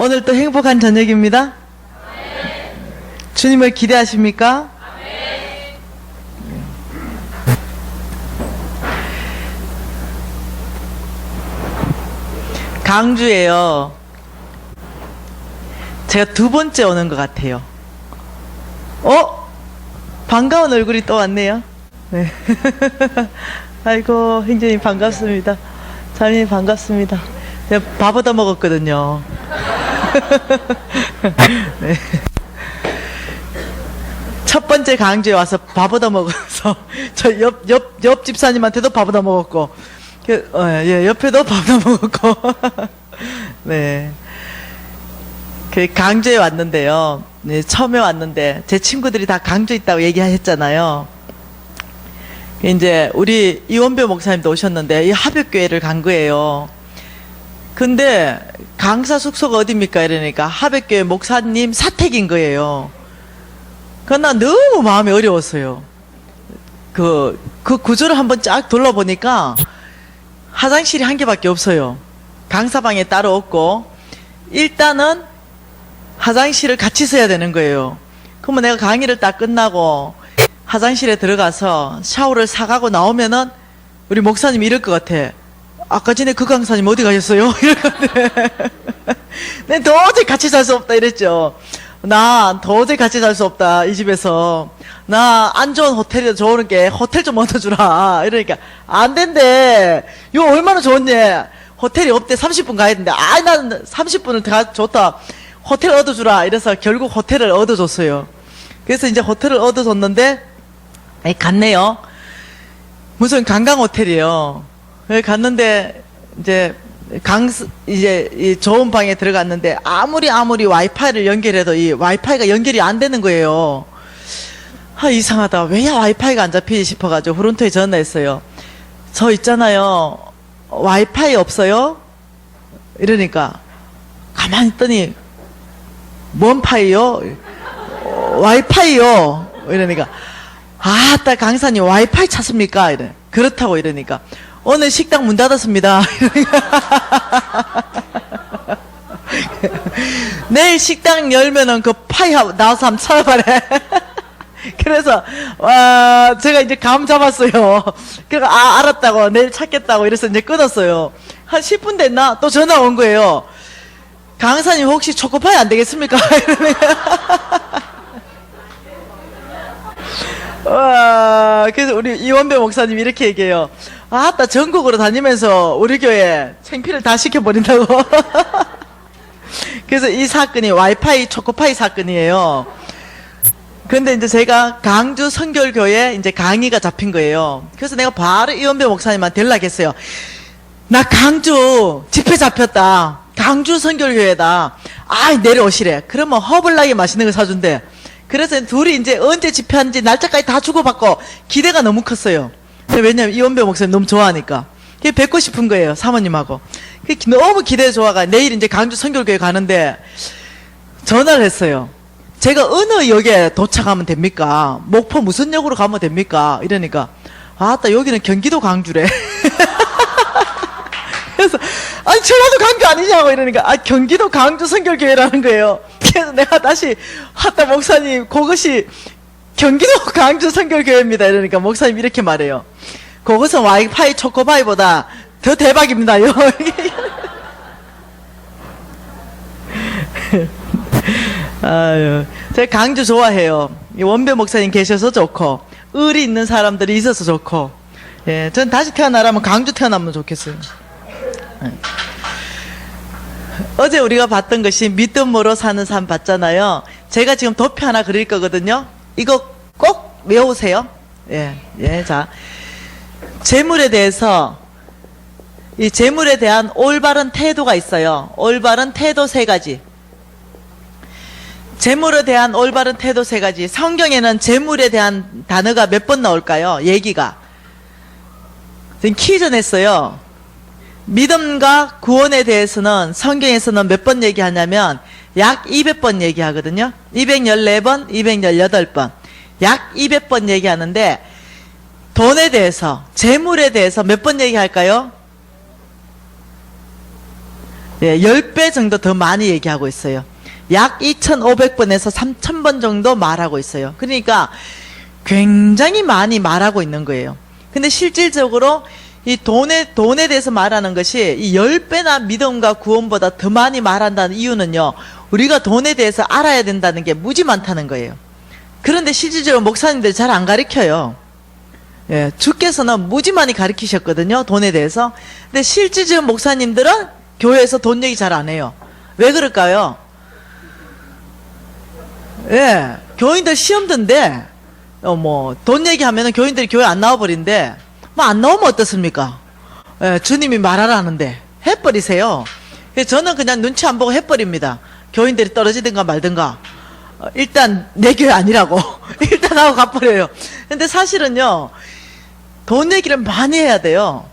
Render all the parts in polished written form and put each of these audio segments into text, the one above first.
오늘 또 행복한 저녁입니다. 주님을 기대하십니까? 강주에요. 제가 두 번째 오는 것 같아요. 반가운 얼굴이 또 왔네요. 네. 아이고, 행주님 반갑습니다. 자매님 반갑습니다. 제가 밥 얻어 먹었거든요. 네. 첫 번째 강주에 와서 밥 얻어 먹어서 저 옆 집사님한테도 밥 얻어 먹었고, 옆에도 밥 얻어 먹었고. 네. 강주에 왔는데요. 네, 처음에 왔는데 제 친구들이 다 강주에 있다고 얘기하셨잖아요. 이제 우리 이원배 목사님도 오셨는데 이 하백교회를 간 거예요. 근데 강사 숙소가 어딥니까? 이러니까 하백교회 목사님 사택인 거예요. 그나 너무 마음이 어려웠어요. 그 구조를 한번 쫙 둘러보니까 화장실이 한 개밖에 없어요. 강사방에 따로 없고, 일단은 화장실을 같이 써야 되는 거예요. 그러면 내가 강의를 딱 끝나고 화장실에 들어가서 샤워를 사가고 나오면은 우리 목사님이 이럴 것 같아. 아까 전에 그 강사님 어디 가셨어요? 이러는데 난 도저히 같이 살 수 없다 이랬죠. 나 도저히 같이 살 수 없다 이 집에서. 나 안 좋은 호텔이라도 좋은 게 호텔 좀 얻어주라. 이러니까 안 된대. 이거 얼마나 좋은지. 호텔이 없대. 30분 가야 된대. 난 30분을 다 좋다. 호텔 얻어주라. 이래서 결국 호텔을 얻어줬어요. 그래서 이제 호텔을 얻어줬는데 갔네요. 무슨 관광 호텔이에요. 갔는데 이제 이 좋은 방에 들어갔는데 아무리 와이파이를 연결해도 이 와이파이가 연결이 안 되는 거예요. 이상하다. 왜 와이파이가 안 잡히지 싶어가지고 후른토에 전화했어요. 저 있잖아요. 와이파이 없어요? 이러니까 가만히 있더니 뭔 파이요? 와이파이요. 이러니까 아따 강사님 와이파이 찾습니까? 이래. 그렇다고 이러니까 오늘 식당 문 닫았습니다. 내일 식당 열면은 그 파이 나와서 한번 찾아봐래. 그래서 제가 이제 감 잡았어요. 그래서 알았다고 내일 찾겠다고 이래서 이제 끊었어요. 한 10분 됐나? 또 전화 온 거예요. 강사님 혹시 초코파이 안 되겠습니까? 그래서 우리 이원배 목사님 이렇게 얘기해요. 아따 전국으로 다니면서 우리 교회 창피를 다 시켜버린다고. 그래서 이 사건이 와이파이 초코파이 사건이에요. 근데 이제 제가 강주 선결교회 이제 강의가 잡힌 거예요. 그래서 내가 바로 이원배 목사님한테 연락했어요. 나 강주 집회 잡혔다. 강주 선결교회다. 내려오시래. 그러면 허블나게 맛있는 거 사준대. 그래서 둘이 이제 언제 집회하는지 날짜까지 다 주고받고 기대가 너무 컸어요. 왜냐면 이원배 목사님 너무 좋아하니까. 뵙고 싶은 거예요, 사모님하고. 너무 기대 좋아가 내일 이제 강주 선결교회 가는데 전화를 했어요. 제가 어느 역에 도착하면 됩니까? 목포 무슨 역으로 가면 됩니까? 이러니까 아따 여기는 경기도 강주래. 그래서 전라도 강주 아니냐고 이러니까 경기도 강주 선결교회라는 거예요. 그래서 내가 다시 아따 목사님 그것이 경기도 강주 선결교회입니다. 이러니까 목사님 이렇게 말해요. 그것은 와이파이 초코파이보다 더 대박입니다요. 아유, 제가 강주 좋아해요. 원배 목사님 계셔서 좋고 의리 있는 사람들이 있어서 좋고, 전 다시 태어나라면 강주 태어나면 좋겠어요. 어제 우리가 봤던 것이 믿음으로 사는 삶 봤잖아요. 제가 지금 도표 하나 그릴 거거든요. 이거 꼭 외우세요. 자, 재물에 대해서 이 재물에 대한 올바른 태도가 있어요. 올바른 태도 3가지. 재물에 대한 올바른 태도 3가지. 성경에는 재물에 대한 단어가 몇 번 나올까요? 얘기가. 지금 퀴즈 냈어요. 믿음과 구원에 대해서는 성경에서는 몇 번 얘기하냐면 약 200번 얘기하거든요. 214번, 218번. 약 200번 얘기하는데 돈에 대해서, 재물에 대해서 몇 번 얘기할까요? 예, 10배 정도 더 많이 얘기하고 있어요. 약 2,500번에서 3,000번 정도 말하고 있어요. 그러니까 굉장히 많이 말하고 있는 거예요. 근데 실질적으로 이 돈에 대해서 말하는 것이 이 10배나 믿음과 구원보다 더 많이 말한다는 이유는요, 우리가 돈에 대해서 알아야 된다는 게 무지 많다는 거예요. 그런데 실질적으로 목사님들이 잘 안 가르쳐요. 예, 주께서는 무지 많이 가르치셨거든요, 돈에 대해서. 근데 실질적으로 목사님들은 교회에서 돈 얘기 잘 안 해요. 왜 그럴까요? 예, 교인들 시험든데, 돈 얘기하면은 교인들이 교회 안 나와버린데, 뭐 안 나오면 어떻습니까? 예, 주님이 말하라는데 해버리세요. 저는 그냥 눈치 안 보고 해버립니다. 교인들이 떨어지든가 말든가. 일단 내 교회 아니라고 일단 하고 가버려요. 근데 사실은요, 돈 얘기를 많이 해야 돼요.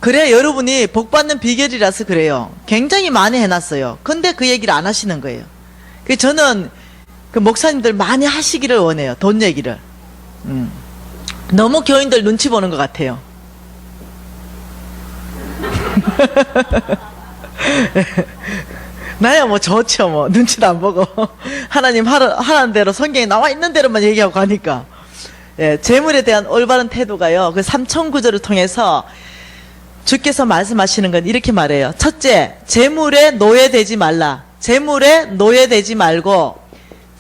그래 여러분이 복받는 비결이라서 그래요. 굉장히 많이 해놨어요. 근데 그 얘기를 안 하시는 거예요. 저는 그 목사님들 많이 하시기를 원해요. 돈 얘기를. 너무 교인들 눈치 보는 것 같아요. 나야 뭐 좋죠. 뭐 눈치도 안 보고 하나님 하라는 대로 성경에 나와 있는 대로만 얘기하고 가니까. 예, 재물에 대한 올바른 태도가요, 그 3,000구절을 통해서 주께서 말씀하시는 건 이렇게 말해요. 첫째, 재물에 노예되지 말라. 재물에 노예되지 말고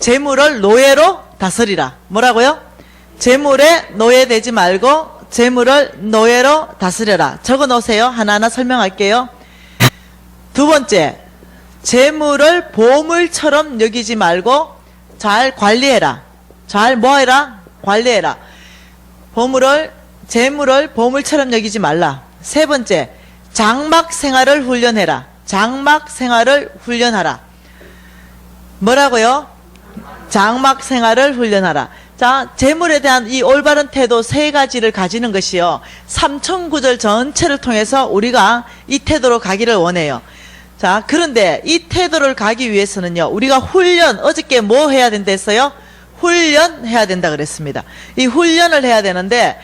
재물을 노예로 다스리라. 뭐라고요? 재물에 노예되지 말고 재물을 노예로 다스려라. 적어 놓으세요. 하나하나 설명할게요. 두 번째, 재물을 보물처럼 여기지 말고 잘 관리해라. 잘 뭐해라? 관리해라. 재물을 보물처럼 여기지 말라. 세 번째, 장막 생활을 훈련해라. 장막 생활을 훈련하라. 뭐라고요? 장막 생활을 훈련하라. 자, 재물에 대한 이 올바른 태도 세 가지를 가지는 것이요, 3,000구절 전체를 통해서 우리가 이 태도로 가기를 원해요. 자, 그런데 이 태도를 가기 위해서는요, 우리가 어저께 뭐 해야 된다 했어요? 훈련해야 된다 그랬습니다. 이 훈련을 해야 되는데,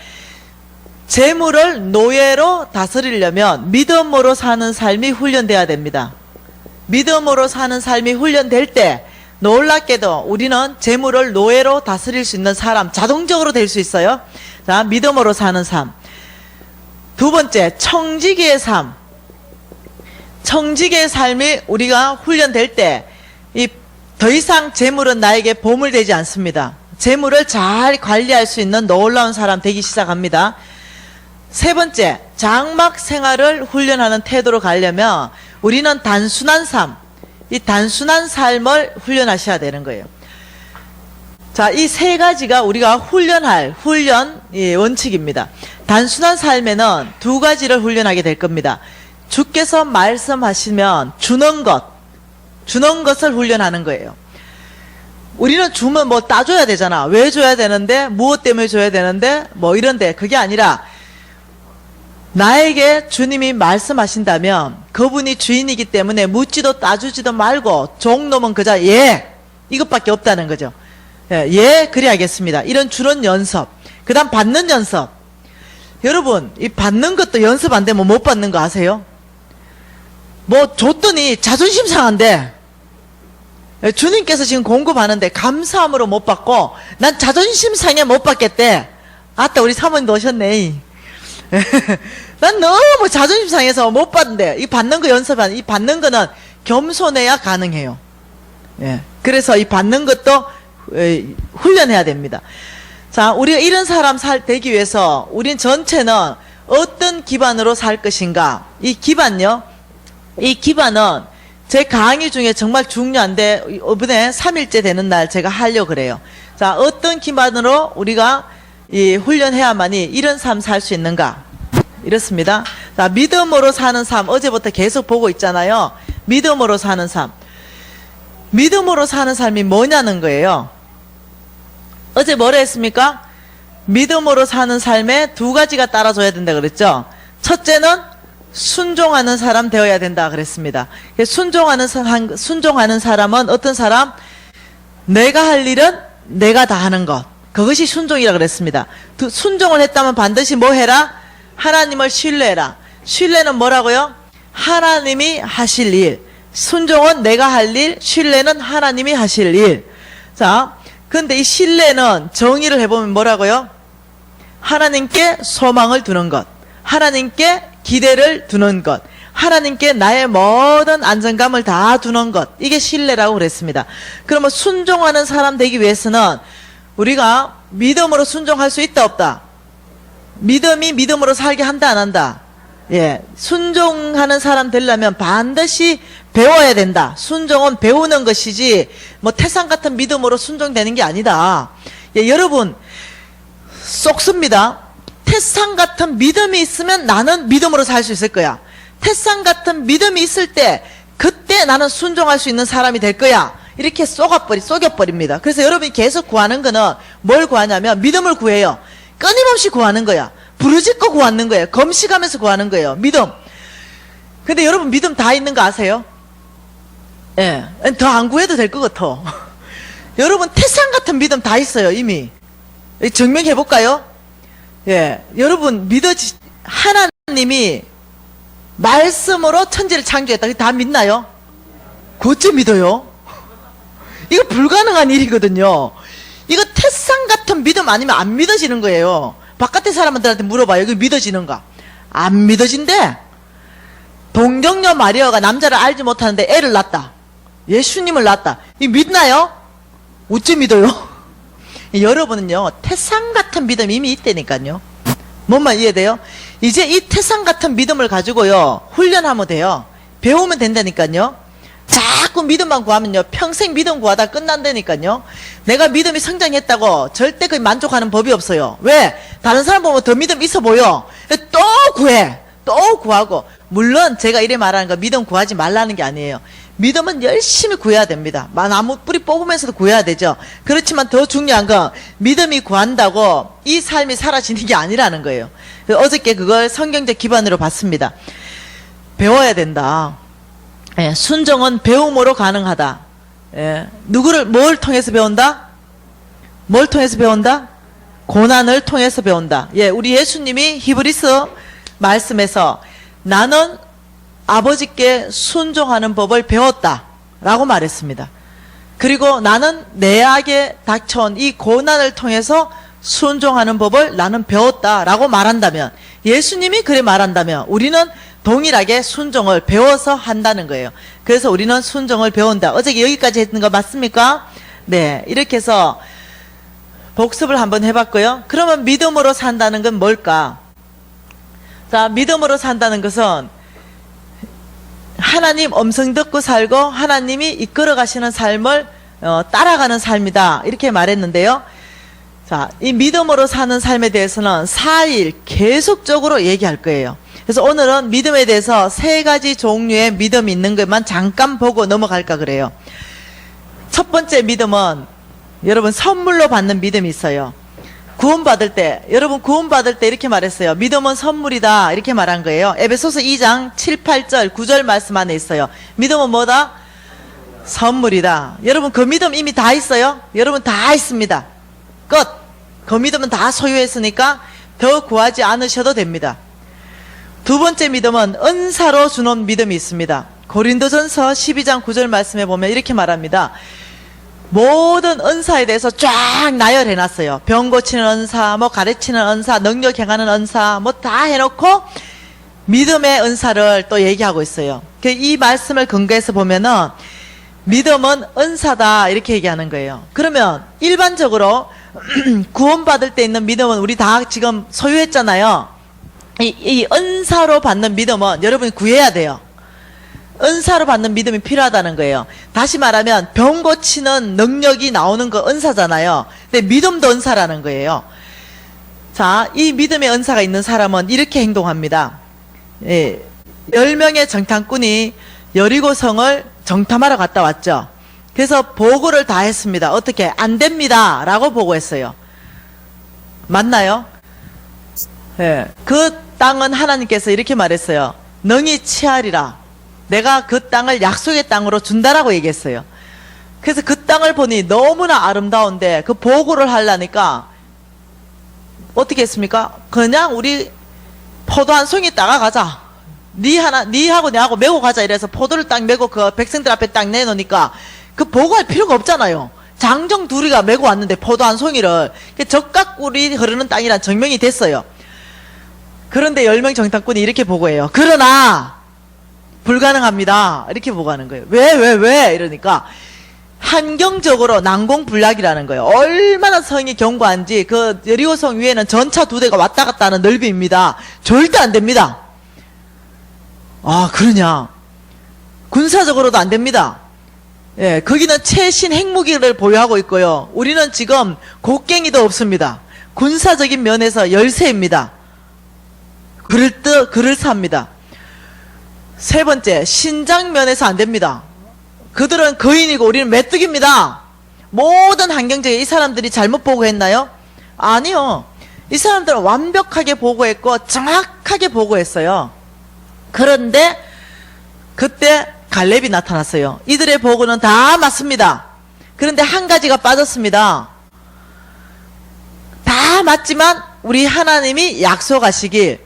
재물을 노예로 다스리려면 믿음으로 사는 삶이 훈련돼야 됩니다. 믿음으로 사는 삶이 훈련될 때 놀랍게도 우리는 재물을 노예로 다스릴 수 있는 사람, 자동적으로 될 수 있어요. 자, 믿음으로 사는 삶. 두 번째, 청지기의 삶. 청지기의 삶이 우리가 훈련될 때 더 이상 재물은 나에게 보물되지 않습니다. 재물을 잘 관리할 수 있는 놀라운 사람 되기 시작합니다. 세 번째, 장막 생활을 훈련하는 태도로 가려면 우리는 단순한 삶, 이 단순한 삶을 훈련하셔야 되는 거예요. 자, 이 세 가지가 우리가 훈련할 원칙입니다. 단순한 삶에는 두 가지를 훈련하게 될 겁니다. 주께서 말씀하시면 주는 것을 훈련하는 거예요. 우리는 주면 뭐 따줘야 되잖아. 왜 줘야 되는데, 무엇 때문에 줘야 되는데, 뭐 이런데, 그게 아니라 나에게 주님이 말씀하신다면 그분이 주인이기 때문에 묻지도 따주지도 말고 종놈은 그저 예, 이것밖에 없다는 거죠. 예, 그래 알겠습니다. 이런 주는 연습. 그 다음 받는 연습. 여러분, 이 받는 것도 연습 안 되면 못 받는 거 아세요? 뭐 줬더니 자존심 상한데, 주님께서 지금 공급하는데 감사함으로 못 받고 난 자존심 상해 못 받겠대. 아따, 우리 사모님도 오셨네. 난 너무 자존심 상해서 못 받는데, 이 받는 거 연습하는, 이 받는 거는 겸손해야 가능해요. 예. 그래서 이 받는 것도 훈련해야 됩니다. 자, 우리가 이런 사람 되기 위해서 우린 전체는 어떤 기반으로 살 것인가? 이 기반은 제 강의 중에 정말 중요한데, 이번에 3일째 되는 날 제가 하려고 그래요. 자, 어떤 기반으로 우리가 이 훈련해야만이 이런 삶 살 수 있는가? 이렇습니다. 자, 믿음으로 사는 삶, 어제부터 계속 보고 있잖아요. 믿음으로 사는 삶. 믿음으로 사는 삶이 뭐냐는 거예요. 어제 뭐라 했습니까? 믿음으로 사는 삶에 두 가지가 따라줘야 된다 그랬죠. 첫째는 순종하는 사람 되어야 된다 그랬습니다. 순종하는 사람은 어떤 사람? 내가 할 일은 내가 다 하는 것. 그것이 순종이라 그랬습니다. 순종을 했다면 반드시 뭐 해라? 하나님을 신뢰해라. 신뢰는 뭐라고요? 하나님이 하실 일. 순종은 내가 할 일, 신뢰는 하나님이 하실 일. 자, 근데 이 신뢰는 정의를 해보면 뭐라고요? 하나님께 소망을 두는 것, 하나님께 기대를 두는 것, 하나님께 나의 모든 안정감을 다 두는 것, 이게 신뢰라고 그랬습니다. 그러면 순종하는 사람 되기 위해서는 우리가 믿음으로 순종할 수 있다 없다? 믿음이 믿음으로 살게 한다 안 한다? 예, 순종하는 사람 되려면 반드시 배워야 된다. 순종은 배우는 것이지 뭐 태산 같은 믿음으로 순종되는 게 아니다. 예, 여러분 쏙습니다. 태산 같은 믿음이 있으면 나는 믿음으로 살 수 있을 거야. 태산 같은 믿음이 있을 때 그때 나는 순종할 수 있는 사람이 될 거야. 이렇게 속여버립니다. 그래서 여러분이 계속 구하는 거는 뭘 구하냐면 믿음을 구해요. 끊임없이 구하는 거야. 부르짖고 구하는 거예요. 검식하면서 구하는 거예요. 믿음. 근데 여러분 믿음 다 있는 거 아세요? 예, 더 안 구해도 될 것 같아. 여러분 태산 같은 믿음 다 있어요. 이미 증명해 볼까요? 예, 여러분 하나님이 말씀으로 천지를 창조했다. 다 믿나요? 어째 믿어요? 이거 불가능한 일이거든요. 이거 태산 같은 믿음 아니면 안 믿어지는 거예요. 바깥의 사람들한테 물어봐요. 이거 믿어지는가? 안 믿어진대. 동정녀 마리아가 남자를 알지 못하는데 애를 낳았다. 예수님을 낳았다. 이거 믿나요? 어째 믿어요? 여러분은요, 태산 같은 믿음이 이미 있다니까요. 뭔만 이해돼요? 이제 이 태산 같은 믿음을 가지고요, 훈련하면 돼요. 배우면 된다니까요. 자꾸 믿음만 구하면요, 평생 믿음 구하다 끝난다니까요. 내가 믿음이 성장했다고 절대 그 만족하는 법이 없어요. 왜? 다른 사람 보면 더 믿음 있어 보여. 또 구해. 또 구하고. 물론 제가 이래 말하는 거 믿음 구하지 말라는 게 아니에요. 믿음은 열심히 구해야 됩니다. 나무 뿌리 뽑으면서도 구해야 되죠. 그렇지만 더 중요한 건 믿음이 구한다고 이 삶이 사라지는 게 아니라는 거예요. 어저께 그걸 성경적 기반으로 봤습니다. 배워야 된다. 예, 순종은 배움으로 가능하다. 예, 뭘 통해서 배운다? 뭘 통해서 배운다? 고난을 통해서 배운다. 예, 우리 예수님이 히브리서 말씀에서 나는 아버지께 순종하는 법을 배웠다 라고 말했습니다. 그리고 나는 내게 닥쳐온 이 고난을 통해서 순종하는 법을 나는 배웠다 라고 말한다면, 예수님이 그래 말한다면 우리는 동일하게 순종을 배워서 한다는 거예요. 그래서 우리는 순종을 배운다. 어제 여기까지 했던 거 맞습니까? 네, 이렇게 해서 복습을 한번 해봤고요. 그러면 믿음으로 산다는 건 뭘까? 자, 믿음으로 산다는 것은 하나님 음성 듣고 살고 하나님이 이끌어 가시는 삶을 따라가는 삶이다, 이렇게 말했는데요. 자, 이 믿음으로 사는 삶에 대해서는 4일 계속적으로 얘기할 거예요. 그래서 오늘은 믿음에 대해서 3가지 종류의 믿음이 있는 것만 잠깐 보고 넘어갈까 그래요. 첫 번째 믿음은 여러분 선물로 받는 믿음이 있어요. 구원받을 때, 여러분 구원받을 때 이렇게 말했어요. 믿음은 선물이다, 이렇게 말한 거예요. 에베소서 2장 7, 8절, 9절 말씀 안에 있어요. 믿음은 뭐다? 선물이다. 여러분 그 믿음 이미 다 있어요? 여러분 다 있습니다. 끝. 그 믿음은 다 소유했으니까 더 구하지 않으셔도 됩니다. 두 번째 믿음은 은사로 주는 믿음이 있습니다. 고린도전서 12장 9절 말씀에 보면 이렇게 말합니다. 모든 은사에 대해서 쫙 나열해놨어요. 병 고치는 은사, 뭐 가르치는 은사, 능력 행하는 은사, 뭐 다 해놓고 믿음의 은사를 또 얘기하고 있어요. 이 말씀을 근거해서 보면은 믿음은 은사다, 이렇게 얘기하는 거예요. 그러면 일반적으로 구원받을 때 있는 믿음은 우리 다 지금 소유했잖아요. 이 은사로 받는 믿음은 여러분이 구해야 돼요. 은사로 받는 믿음이 필요하다는 거예요. 다시 말하면 병 고치는 능력이 나오는 거 은사잖아요. 근데 믿음도 은사라는 거예요. 자, 이 믿음의 은사가 있는 사람은 이렇게 행동합니다. 예, 10명의 정탐꾼이 여리고성을 정탐하러 갔다 왔죠. 그래서 보고를 다 했습니다. 어떻게? 안 됩니다 라고 보고했어요. 맞나요? 예, 그 땅은 하나님께서 이렇게 말했어요. 능히 취하리라. 내가 그 땅을 약속의 땅으로 준다라고 얘기했어요. 그래서 그 땅을 보니 너무나 아름다운데 그 보고를 하려니까 어떻게 했습니까? 그냥 우리 포도 한 송이 따가가자. 니하고 내하고 메고 가자 이래서 포도를 딱 메고 그 백성들 앞에 딱 내놓으니까 그 보고할 필요가 없잖아요. 장정 둘이가 메고 왔는데 포도 한 송이를 적각꿀이 흐르는 땅이란 증명이 됐어요. 그런데 10명 정탐꾼이 이렇게 보고해요. 그러나 불가능합니다. 이렇게 보고하는 거예요. 왜? 이러니까 환경적으로 난공불락이라는 거예요. 얼마나 성이 견고한지 그 여리고성 위에는 전차 2대가 왔다 갔다 하는 넓이입니다. 절대 안 됩니다. 아, 그러냐. 군사적으로도 안 됩니다. 예, 거기는 최신 핵무기를 보유하고 있고요. 우리는 지금 곡괭이도 없습니다. 군사적인 면에서 열세입니다. 그럴싸합니다. 세 번째, 신장 면에서 안 됩니다. 그들은 거인이고 우리는 메뚜기입니다. 모든 환경적인 이 사람들이 잘못 보고했나요? 아니요. 이 사람들은 완벽하게 보고했고 정확하게 보고했어요. 그런데 그때 갈렙이 나타났어요. 이들의 보고는 다 맞습니다. 그런데 한 가지가 빠졌습니다. 다 맞지만 우리 하나님이 약속하시길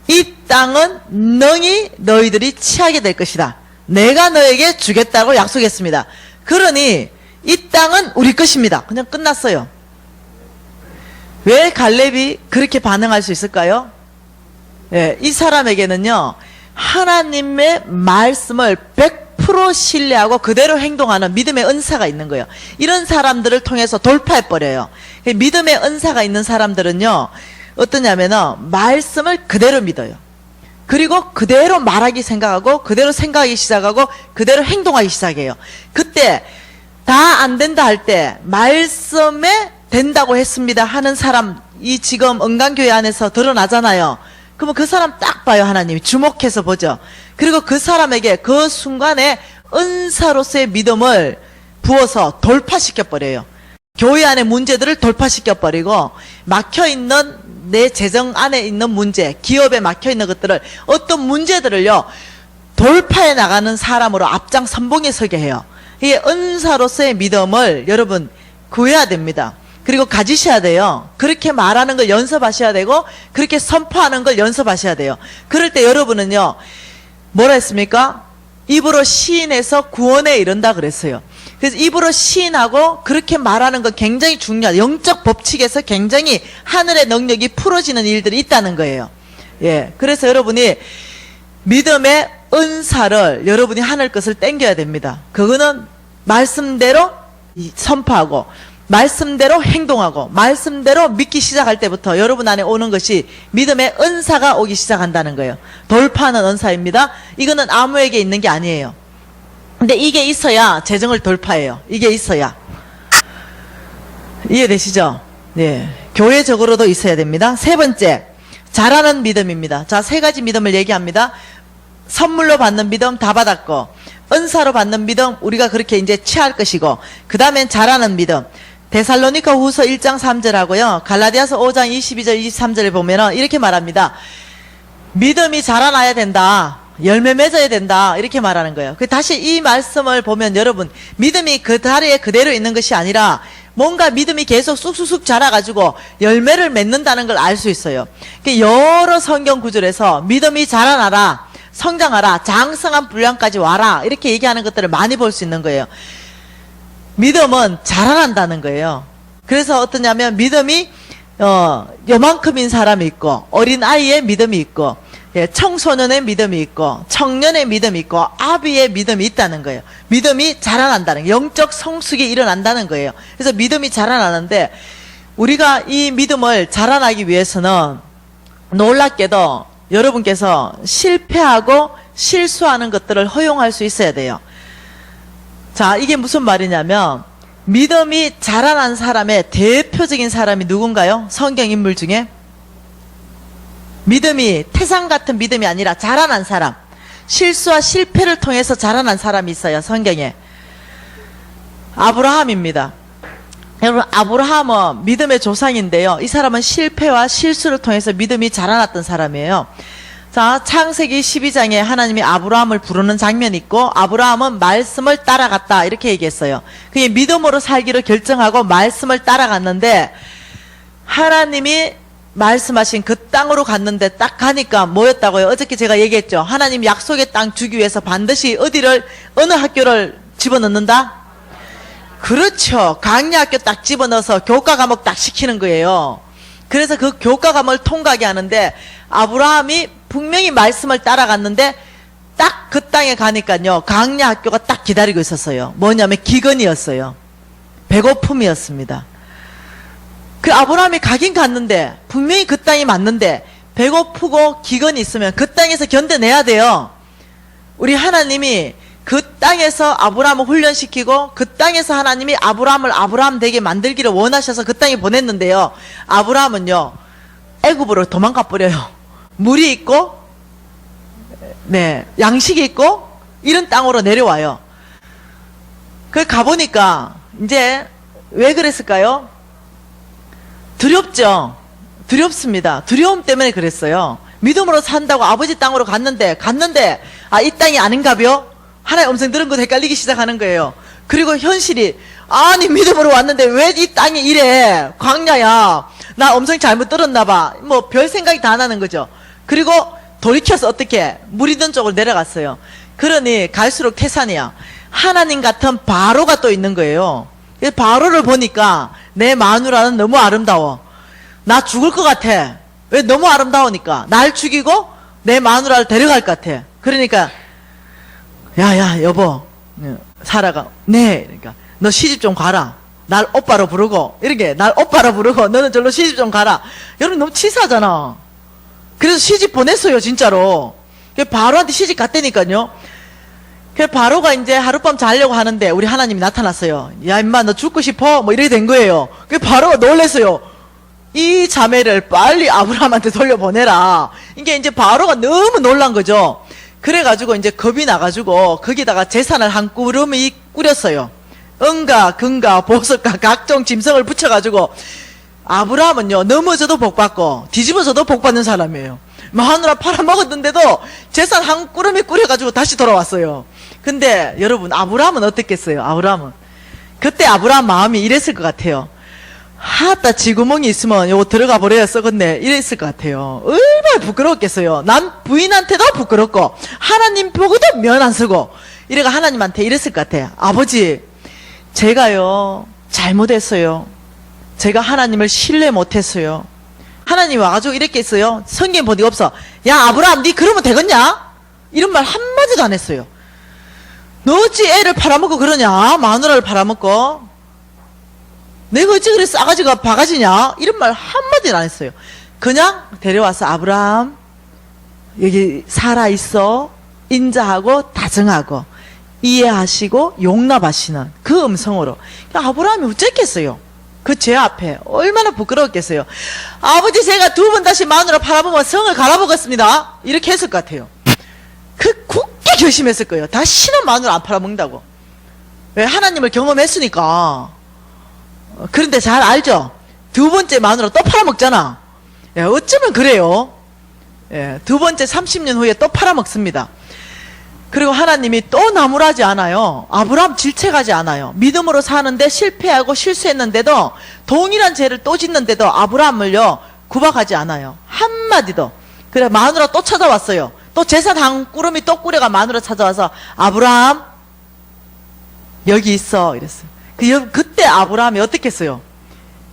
이 땅은 능히 너희들이 취하게 될 것이다. 내가 너에게 주겠다고 약속했습니다. 그러니 이 땅은 우리 것입니다. 그냥 끝났어요. 왜 갈렙이 그렇게 반응할 수 있을까요? 예, 이 사람에게는요, 하나님의 말씀을 100% 신뢰하고 그대로 행동하는 믿음의 은사가 있는 거예요. 이런 사람들을 통해서 돌파해버려요. 믿음의 은사가 있는 사람들은요, 어떠냐면은 말씀을 그대로 믿어요. 그리고 그대로 말하기 생각하고 그대로 생각하기 시작하고 그대로 행동하기 시작해요. 그때 다 안 된다 할 때 말씀에 된다고 했습니다 하는 사람, 이 지금 은강교회 안에서 드러나잖아요. 그러면 그 사람 딱 봐요. 하나님이 주목해서 보죠. 그리고 그 사람에게 그 순간에 은사로서의 믿음을 부어서 돌파시켜버려요. 교회 안의 문제들을 돌파시켜버리고 막혀있는 내 재정 안에 있는 문제, 기업에 막혀있는 것들을, 어떤 문제들을요 돌파해 나가는 사람으로 앞장 선봉에 서게 해요. 이게 은사로서의 믿음을 여러분 구해야 됩니다. 그리고 가지셔야 돼요. 그렇게 말하는 걸 연습하셔야 되고 그렇게 선포하는 걸 연습하셔야 돼요. 그럴 때 여러분은요 뭐라 했습니까? 입으로 시인해서 구원에 이른다 그랬어요. 그래서 입으로 시인하고 그렇게 말하는 건 굉장히 중요한, 영적 법칙에서 굉장히 하늘의 능력이 풀어지는 일들이 있다는 거예요. 예, 그래서 여러분이 믿음의 은사를 여러분이 하늘 것을 땡겨야 됩니다. 그거는 말씀대로 선포하고 말씀대로 행동하고 말씀대로 믿기 시작할 때부터 여러분 안에 오는 것이 믿음의 은사가 오기 시작한다는 거예요. 돌파하는 은사입니다. 이거는 아무에게 있는 게 아니에요. 근데 이게 있어야 재정을 돌파해요. 이게 있어야. 이해되시죠? 네. 교회적으로도 있어야 됩니다. 세 번째, 잘하는 믿음입니다. 자, 세 가지 믿음을 얘기합니다. 선물로 받는 믿음 다 받았고, 은사로 받는 믿음 우리가 그렇게 이제 취할 것이고, 그 다음엔 잘하는 믿음. 데살로니가 후서 1장 3절 하고요. 갈라디아서 5장 22절 23절에 보면은 이렇게 말합니다. 믿음이 자라나야 된다. 열매 맺어야 된다. 이렇게 말하는 거예요. 다시 이 말씀을 보면 여러분, 믿음이 그 자리에 그대로 있는 것이 아니라 뭔가 믿음이 계속 쑥쑥쑥 자라가지고 열매를 맺는다는 걸 알 수 있어요. 여러 성경 구절에서 믿음이 자라나라, 성장하라, 장성한 분량까지 와라, 이렇게 얘기하는 것들을 많이 볼 수 있는 거예요. 믿음은 자라난다는 거예요. 그래서 어떠냐면 믿음이 요만큼인 사람이 있고, 어린아이의 믿음이 있고, 예, 청소년의 믿음이 있고, 청년의 믿음이 있고, 아비의 믿음이 있다는 거예요. 믿음이 자라난다는 거예요. 영적 성숙이 일어난다는 거예요. 그래서 믿음이 자라나는데, 우리가 이 믿음을 자라나기 위해서는 놀랍게도 여러분께서 실패하고 실수하는 것들을 허용할 수 있어야 돼요. 자, 이게 무슨 말이냐면 믿음이 자라난 사람의 대표적인 사람이 누군가요? 성경 인물 중에 믿음이 태산 같은 믿음이 아니라 자라난 사람, 실수와 실패를 통해서 자라난 사람이 있어요. 성경에 아브라함입니다. 여러분, 아브라함은 믿음의 조상인데요, 이 사람은 실패와 실수를 통해서 믿음이 자라났던 사람이에요. 자, 창세기 12장에 하나님이 아브라함을 부르는 장면이 있고, 아브라함은 말씀을 따라갔다 이렇게 얘기했어요. 그게 믿음으로 살기를 결정하고 말씀을 따라갔는데, 하나님이 말씀하신 그 땅으로 갔는데 딱 가니까 뭐였다고요? 어저께 제가 얘기했죠. 하나님 약속의 땅 주기 위해서 반드시 어느 학교를 집어넣는다? 그렇죠. 강야학교 딱 집어넣어서 교과 과목 딱 시키는 거예요. 그래서 그 교과 과목을 통과하게 하는데 아브라함이 분명히 말씀을 따라갔는데 딱 그 땅에 가니까요. 강야학교가 딱 기다리고 있었어요. 뭐냐면 기근이었어요. 배고픔이었습니다. 그 아브라함이 가긴 갔는데 분명히 그 땅이 맞는데 배고프고 기근이 있으면 그 땅에서 견뎌내야 돼요. 우리 하나님이 그 땅에서 아브라함을 훈련시키고 그 땅에서 하나님이 아브라함을 아브라함 되게 만들기를 원하셔서 그 땅에 보냈는데요. 아브라함은요. 애굽으로 도망가 버려요. 물이 있고 양식이 있고 이런 땅으로 내려와요. 그 가보니까 이제 왜 그랬을까요? 두렵죠. 두렵습니다. 두려움 때문에 그랬어요. 믿음으로 산다고 아버지 땅으로 갔는데 이 땅이 아닌가벼? 하나의 음성 들은 것 헷갈리기 시작하는 거예요. 그리고 현실이 아니 믿음으로 왔는데 왜 이 땅이 이래? 광야야. 나 음성 잘못 들었나 봐. 뭐 별 생각이 다 나는 거죠. 그리고 돌이켜서 어떻게 물 있는 쪽으로 내려갔어요. 그러니 갈수록 태산이야. 하나님 같은 바로가 또 있는 거예요. 바로를 보니까 내 마누라는 너무 아름다워. 나 죽을 것 같아. 왜? 너무 아름다우니까. 날 죽이고 내 마누라를 데려갈 것 같아. 그러니까 야야 여보, 사라가 네. 그러니까 너 시집 좀 가라. 날 오빠로 부르고 이렇게 날 오빠로 부르고 너는 절로 시집 좀 가라. 여러분 너무 치사하잖아. 그래서 시집 보냈어요 진짜로. 바로한테 시집 갔다니까요. 그래서 바로가 이제 하룻밤 자려고 하는데 우리 하나님이 나타났어요. 야 임마 너 죽고 싶어? 뭐 이렇게 된 거예요. 그래서 바로가 놀랬어요. 이 자매를 빨리 아브라함한테 돌려보내라. 이게 이제 바로가 너무 놀란 거죠. 그래가지고 이제 겁이 나가지고 거기다가 재산을 한 꾸러미 꾸렸어요. 은과 금과 보석과 각종 짐승을 붙여가지고 아브라함은요 넘어져도 복받고 뒤집어져도 복받는 사람이에요. 마누라 팔아먹었는데도 재산 한 꾸러미 꾸려가지고 다시 돌아왔어요. 근데 여러분 아브라함은 어땠겠어요? 아브라함은 그때 아브라함 마음이 이랬을 것 같아요. 하따 지구멍이 있으면 요거 들어가 버려야 썩었네 이랬을 것 같아요. 얼마나 부끄러웠겠어요. 난 부인한테도 부끄럽고 하나님 보고도 면 안 쓰고 이래가 하나님한테 이랬을 것 같아요. 아버지 제가요 잘못했어요. 제가 하나님을 신뢰 못했어요. 하나님이 와가지고 이렇게 했어요. 성경 보니까 없어. 야 아브라함 니 그러면 되겠냐? 이런 말 한마디도 안 했어요. 너 어찌 애를 팔아먹고 그러냐? 마누라를 팔아먹고 내가 어찌 그래 싸가지가 바가지냐? 이런 말 한마디도 안 했어요. 그냥 데려와서 아브라함 여기 살아있어 인자하고 다정하고 이해하시고 용납하시는 그 음성으로. 아브라함이 어쨌겠어요? 그 죄 앞에 얼마나 부끄러웠겠어요. 아버지 제가 두 번 다시 마누라 팔아보면 성을 갈아먹었습니다. 이렇게 했을 것 같아요. 그 굳게 결심했을 거예요. 다시는 마누라 안 팔아먹는다고. 왜? 하나님을 경험했으니까. 그런데 잘 알죠? 두 번째 마누라 또 팔아먹잖아. 예, 어쩌면 그래요. 예, 두 번째 30년 후에 또 팔아먹습니다. 그리고 하나님이 또 나무라지 않아요. 아브라함 질책하지 않아요. 믿음으로 사는데 실패하고 실수했는데도 동일한 죄를 또 짓는데도 아브라함을요 구박하지 않아요. 한마디도. 그래 마누라 또 찾아왔어요. 또 재산 한 꾸러미 또 꾸려가 마누라 찾아와서 아브라함 여기 있어 이랬어요. 그때 아브라함이 어떻게 했어요?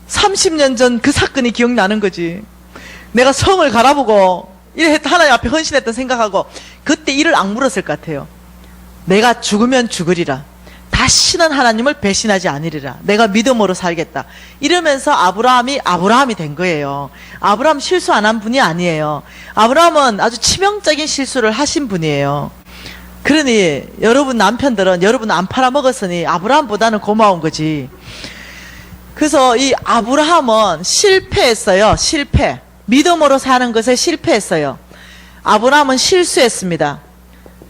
30년 전 그 사건이 기억나는 거지. 내가 성을 갈아보고 이래 하나님 앞에 헌신했던 생각하고 그때 이를 악물었을 것 같아요. 내가 죽으면 죽으리라. 다시는 하나님을 배신하지 않으리라. 내가 믿음으로 살겠다. 이러면서 아브라함이 된 거예요. 아브라함 실수 안 한 분이 아니에요. 아브라함은 아주 치명적인 실수를 하신 분이에요. 그러니 여러분 남편들은 여러분 안 팔아먹었으니 아브라함보다는 고마운 거지. 그래서 이 아브라함은 실패했어요. 실패. 믿음으로 사는 것에 실패했어요. 아브라함은 실수했습니다.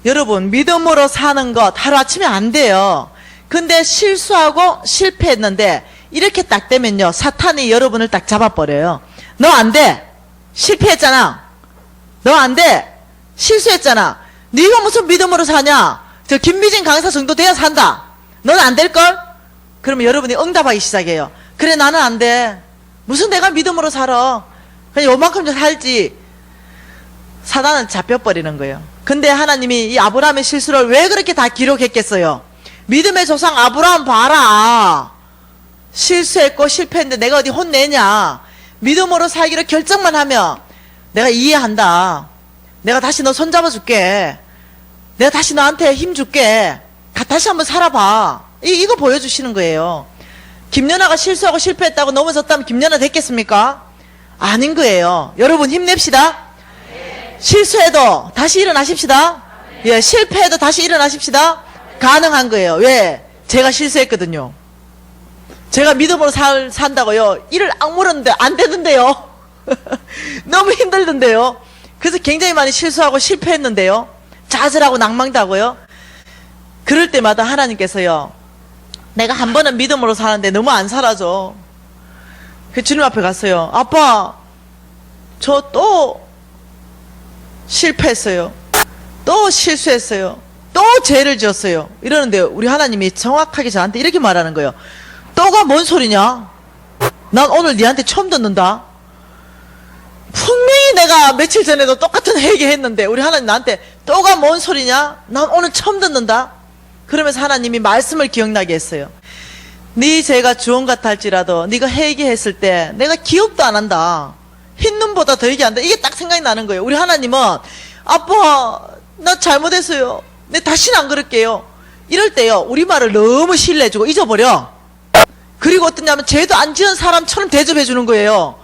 여러분 믿음으로 사는 것 하루아침에 안 돼요. 근데 실수하고 실패했는데 이렇게 딱 되면요 사탄이 여러분을 딱 잡아버려요. 너 안 돼. 실패했잖아. 너 안 돼. 실수했잖아. 네가 무슨 믿음으로 사냐. 저 김미진 강사 정도 돼야 산다. 넌 안 될걸? 그러면 여러분이 응답하기 시작해요. 그래 나는 안 돼. 무슨 내가 믿음으로 살아. 그냥 요만큼 좀 살지. 사단은 잡혀버리는 거예요. 근데 하나님이 이 아브라함의 실수를 왜 그렇게 다 기록했겠어요? 믿음의 조상 아브라함 봐라. 실수했고 실패했는데 내가 어디 혼내냐. 믿음으로 살기로 결정만 하면 내가 이해한다. 내가 다시 너 손잡아 줄게. 내가 다시 너한테 힘 줄게. 다시 한번 살아봐. 이거 보여주시는 거예요. 김연아가 실수하고 실패했다고 넘어졌다면 김연아 됐겠습니까? 아닌 거예요. 여러분 힘냅시다. 실수해도 다시 일어나십시다. 예, 실패해도 다시 일어나십시다. 가능한 거예요. 왜? 제가 실수했거든요. 제가 믿음으로 산다고요. 일을 악물었는데 안 되던데요. 너무 힘들던데요. 그래서 굉장히 많이 실수하고 실패했는데요. 좌절하고 낭망도 하고요. 그럴 때마다 하나님께서요. 내가 한 번은 믿음으로 사는데 너무 안 살아줘. 그 주님 앞에 갔어요. 아빠, 저 또 실패했어요. 또 실수했어요. 또 죄를 지었어요. 이러는데 우리 하나님이 정확하게 저한테 이렇게 말하는 거예요. 또가 뭔 소리냐? 난 오늘 니한테 처음 듣는다. 분명히 내가 며칠 전에도 똑같은 회개했는데 우리 하나님 나한테 또가 뭔 소리냐? 난 오늘 처음 듣는다. 그러면서 하나님이 말씀을 기억나게 했어요. 네 죄가 주홍 같아 할지라도 네가 회개했을 때 내가 기억도 안 한다. 흰눈보다 더 얘기한다. 이게 딱 생각이 나는 거예요. 우리 하나님은 아빠 나 잘못했어요. 내 다시는 안 그럴게요. 이럴 때요. 우리 말을 너무 신뢰해주고 잊어버려. 그리고 어떠냐면 죄도 안 지은 사람처럼 대접해 주는 거예요.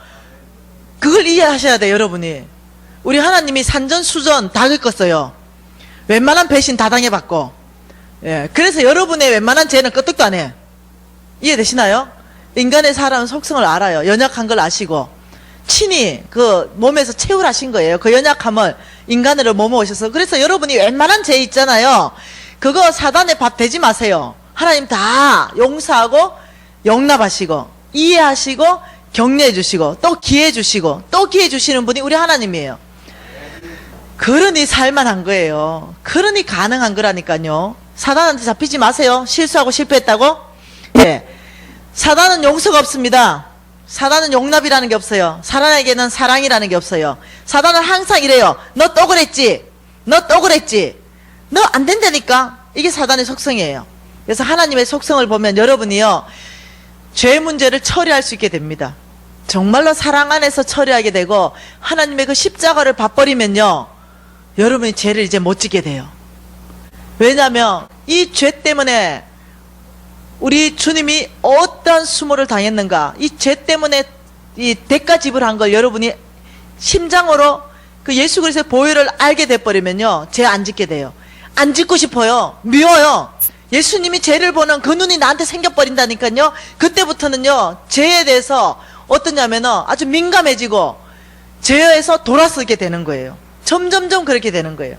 그걸 이해하셔야 돼요. 여러분이. 우리 하나님이 산전수전 다 겪었어요. 웬만한 배신 다 당해봤고. 예, 그래서 여러분의 웬만한 죄는 끄떡도 안 해. 이해되시나요? 인간의 사람은 속성을 알아요. 연약한 걸 아시고 친히 그 몸에서 채울하신 거예요. 그 연약함을 인간으로 몸어오셔서. 그래서 여러분이 웬만한 죄 있잖아요. 그거 사단의 밥 되지 마세요. 하나님 다 용서하고 용납하시고 이해하시고 격려해 주시고 또 기회 주시고 또 기회 주시는 분이 우리 하나님이에요. 그러니 살만한 거예요. 그러니 가능한 거라니까요. 사단한테 잡히지 마세요. 실수하고 실패했다고? 예. 사단은 용서가 없습니다. 사단은 용납이라는 게 없어요. 사단에게는 사랑이라는 게 없어요. 사단은 항상 이래요. 너 또 그랬지? 너 또 그랬지? 너 안 된다니까? 이게 사단의 속성이에요. 그래서 하나님의 속성을 보면 여러분이요. 죄 문제를 처리할 수 있게 됩니다. 정말로 사랑 안에서 처리하게 되고 하나님의 그 십자가를 봐버리면요. 여러분이 죄를 이제 못 짓게 돼요. 왜냐하면 이 죄 때문에 우리 주님이 어떤 수모를 당했는가, 이 죄 때문에 이 대가 지불한 걸 여러분이 심장으로 그 예수 그리스도의 보혈을 알게 돼버리면요. 죄 안 짓게 돼요. 안 짓고 싶어요. 미워요. 예수님이 죄를 보는 그 눈이 나한테 생겨버린다니까요. 그때부터는요. 죄에 대해서 어떠냐면은 아주 민감해지고 죄에서 돌아서게 되는 거예요. 점점점 그렇게 되는 거예요.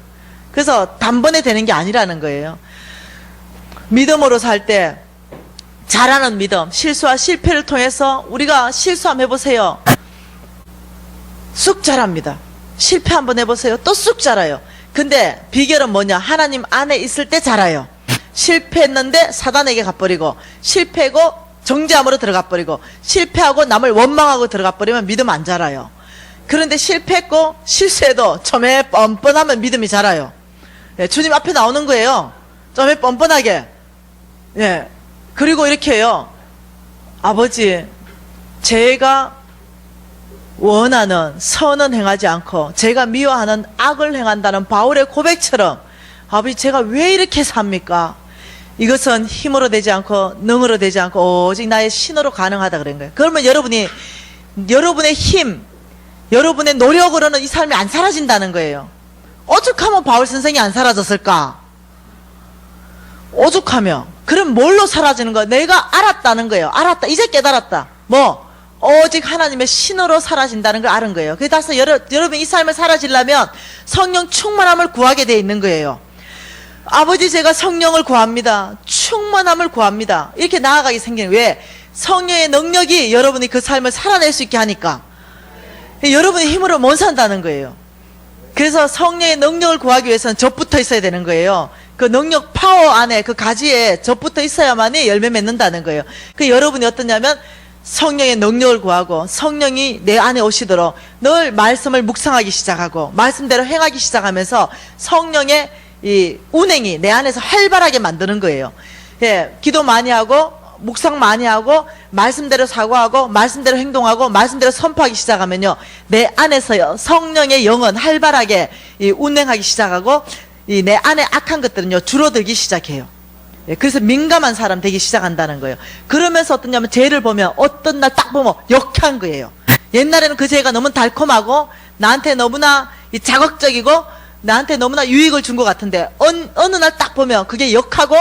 그래서 단번에 되는 게 아니라는 거예요. 믿음으로 살 때 잘하는 믿음, 실수와 실패를 통해서 우리가 실수 한번 해보세요. 쑥 자랍니다. 실패 한번 해보세요. 또 쑥 자라요. 근데 비결은 뭐냐? 하나님 안에 있을 때 자라요. 실패했는데 사단에게 가버리고, 실패고 정죄함으로 들어가 버리고, 실패하고 남을 원망하고 들어가 버리면 믿음 안 자라요. 그런데 실패했고 실수해도 처음에 뻔뻔하면 믿음이 자라요. 예, 주님 앞에 나오는 거예요. 처음에 뻔뻔하게. 예. 그리고 이렇게 해요. 아버지, 제가 원하는 선은 행하지 않고 제가 미워하는 악을 행한다는 바울의 고백처럼, 아버지 제가 왜 이렇게 삽니까? 이것은 힘으로 되지 않고 능으로 되지 않고 오직 나의 신으로 가능하다 그런 거예요. 그러면 여러분의 힘, 여러분의 노력으로는 이 삶이 안 사라진다는 거예요. 오죽하면 바울 선생이 안 사라졌을까? 오죽하면. 그럼 뭘로 사라지는 거야? 내가 알았다는 거예요. 알았다. 이제 깨달았다. 뭐? 오직 하나님의 신으로 사라진다는 걸 아는 거예요. 그래서 여러분 이 삶을 사라지려면 성령 충만함을 구하게 돼 있는 거예요. 아버지 제가 성령을 구합니다. 충만함을 구합니다. 이렇게 나아가게 생기는. 왜? 성령의 능력이 여러분이 그 삶을 살아낼 수 있게 하니까. 여러분의 힘으로 못 산다는 거예요. 그래서 성령의 능력을 구하기 위해서는 젖붙어 있어야 되는 거예요. 그 능력 파워 안에 그 가지에 젖붙어 있어야만이 열매 맺는다는 거예요. 그 여러분이 어떠냐면 성령의 능력을 구하고 성령이 내 안에 오시도록 늘 말씀을 묵상하기 시작하고 말씀대로 행하기 시작하면서 성령의 이 운행이 내 안에서 활발하게 만드는 거예요. 예, 기도 많이 하고 묵상 많이 하고 말씀대로 사고하고 말씀대로 행동하고 말씀대로 선포하기 시작하면요, 내 안에서요 성령의 영은 활발하게 운행하기 시작하고 이 내 안에 악한 것들은요 줄어들기 시작해요. 예, 그래서 민감한 사람 되기 시작한다는 거예요. 그러면서 어떠냐면 죄를 보면 어떤 날 딱 보면 역한 거예요. 옛날에는 그 죄가 너무 달콤하고 나한테 너무나 자극적이고 나한테 너무나 유익을 준 것 같은데 어느 날 딱 보면 그게 역하고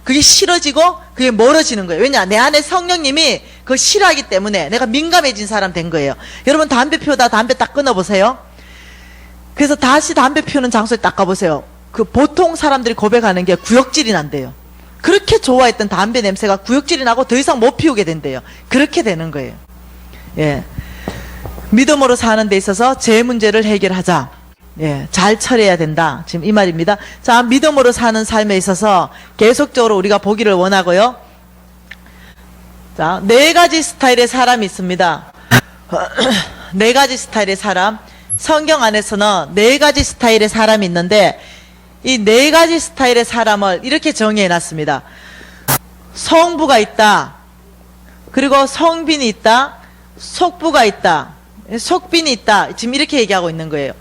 그게 싫어지고 그게 멀어지는 거예요. 왜냐? 내 안에 성령님이 그걸 싫어하기 때문에 내가 민감해진 사람 된 거예요. 여러분 담배 피우다 담배 딱 끊어보세요. 그래서 다시 담배 피우는 장소에 딱 가보세요. 그 보통 사람들이 고백하는 게 구역질이 난대요. 그렇게 좋아했던 담배 냄새가 구역질이 나고 더 이상 못 피우게 된대요. 그렇게 되는 거예요. 예. 믿음으로 사는 데 있어서 죄 문제를 해결하자. 예, 잘 처리해야 된다. 지금 이 말입니다. 자, 믿음으로 사는 삶에 있어서 계속적으로 우리가 보기를 원하고요. 자, 4가지 스타일의 사람이 있습니다. 4가지 스타일의 사람. 성경 안에서는 4가지 스타일의 사람이 있는데 이 4가지 스타일의 사람을 이렇게 정의해 놨습니다. 성부가 있다. 그리고 성빈이 있다. 속부가 있다. 속빈이 있다. 지금 이렇게 얘기하고 있는 거예요.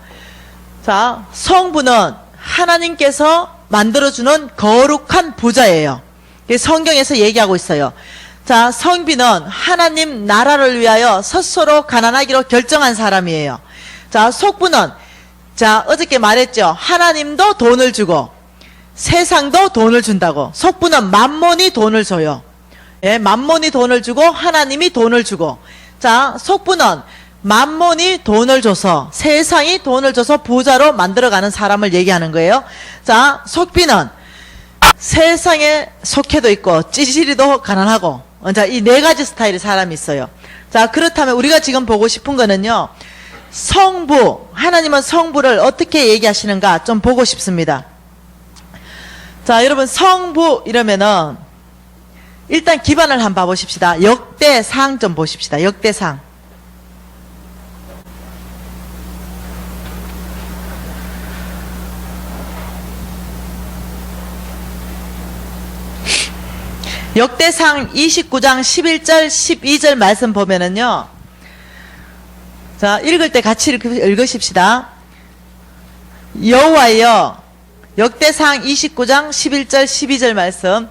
자, 성부는 하나님께서 만들어주는 거룩한 부자예요. 성경에서 얘기하고 있어요. 자, 성빈은 하나님 나라를 위하여 스스로 가난하기로 결정한 사람이에요. 자, 속부는 자, 어저께 말했죠. 하나님도 돈을 주고 세상도 돈을 준다고. 속부는 만몬이 돈을 줘요. 예, 만몬이 돈을 주고 하나님이 돈을 주고. 자, 속부는 만몬이 돈을 줘서 세상이 돈을 줘서 부자로 만들어가는 사람을 얘기하는 거예요. 자, 속빈은 세상에 속해도 있고 찌질이도 가난하고. 자, 이 4가지 스타일의 사람이 있어요. 자, 그렇다면 우리가 지금 보고 싶은 거는요, 성부, 하나님은 성부를 어떻게 얘기하시는가 좀 보고 싶습니다. 자, 여러분 성부 이러면은 일단 기반을 한번 봐보십시다. 역대상 좀 보십시다. 역대상. 역대상 29장 11절 12절 말씀 보면은요, 자, 읽을 때 같이 읽으십시다. 여호와여, 역대상 29장 11절 12절 말씀.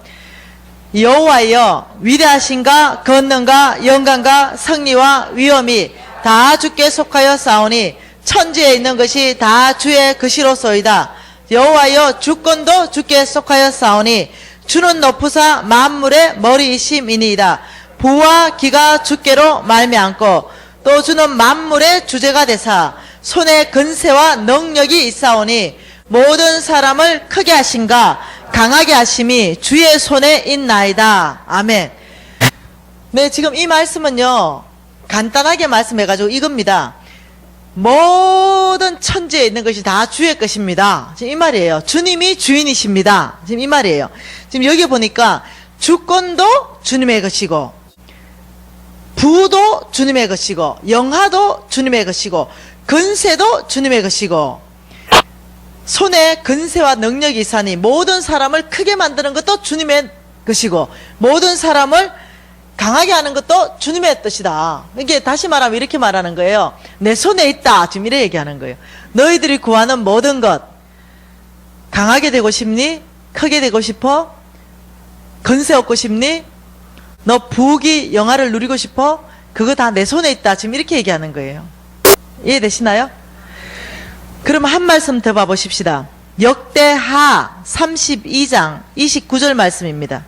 여호와여, 위대하신가 권능과 영광과 승리와 위엄이 다 주께 속하여 싸우니 천지에 있는 것이 다 주의 것이로소이다. 여호와여, 주권도 주께 속하여 싸우니 주는 높으사 만물의 머리이심이니이다. 부와 기가 주께로 말미암고 또 주는 만물의 주제가 되사 손에 근세와 능력이 있사오니 모든 사람을 크게 하신가 강하게 하심이 주의 손에 있나이다. 아멘. 네, 지금 이 말씀은요 간단하게 말씀해가지고 이겁니다. 모든 천지에 있는 것이 다 주의 것입니다. 지금 이 말이에요. 주님이 주인이십니다. 지금 이 말이에요. 지금 여기 보니까 주권도 주님의 것이고 부도 주님의 것이고 영화도 주님의 것이고 근세도 주님의 것이고 손에 근세와 능력이 있사니 모든 사람을 크게 만드는 것도 주님의 것이고 모든 사람을 강하게 하는 것도 주님의 뜻이다. 이게 다시 말하면 이렇게 말하는 거예요. 내 손에 있다. 지금 이래 얘기하는 거예요. 너희들이 구하는 모든 것 강하게 되고 싶니? 크게 되고 싶어? 근세 얻고 싶니? 너 부귀 영화를 누리고 싶어? 그거 다 내 손에 있다. 지금 이렇게 얘기하는 거예요. 이해되시나요? 그럼 한 말씀 더 봐보십시다. 역대하 32장 29절 말씀입니다.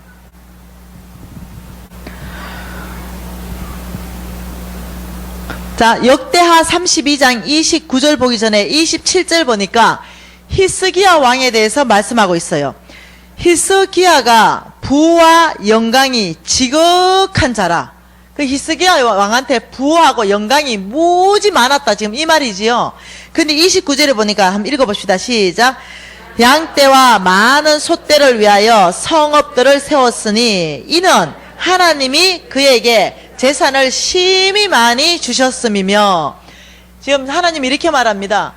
자, 역대하 32장 29절 보기 전에 27절 보니까 히스기야 왕에 대해서 말씀하고 있어요. 히스기야가 부와 영광이 지극한 자라. 그 히스기야 왕한테 부하고 영광이 무지 많았다. 지금 이 말이지요. 근데 29절에 보니까 한번 읽어봅시다. 시작. 양떼와 많은 소떼를 위하여 성읍들을 세웠으니 이는 하나님이 그에게 재산을 심히 많이 주셨음이며, 지금 하나님이 이렇게 말합니다.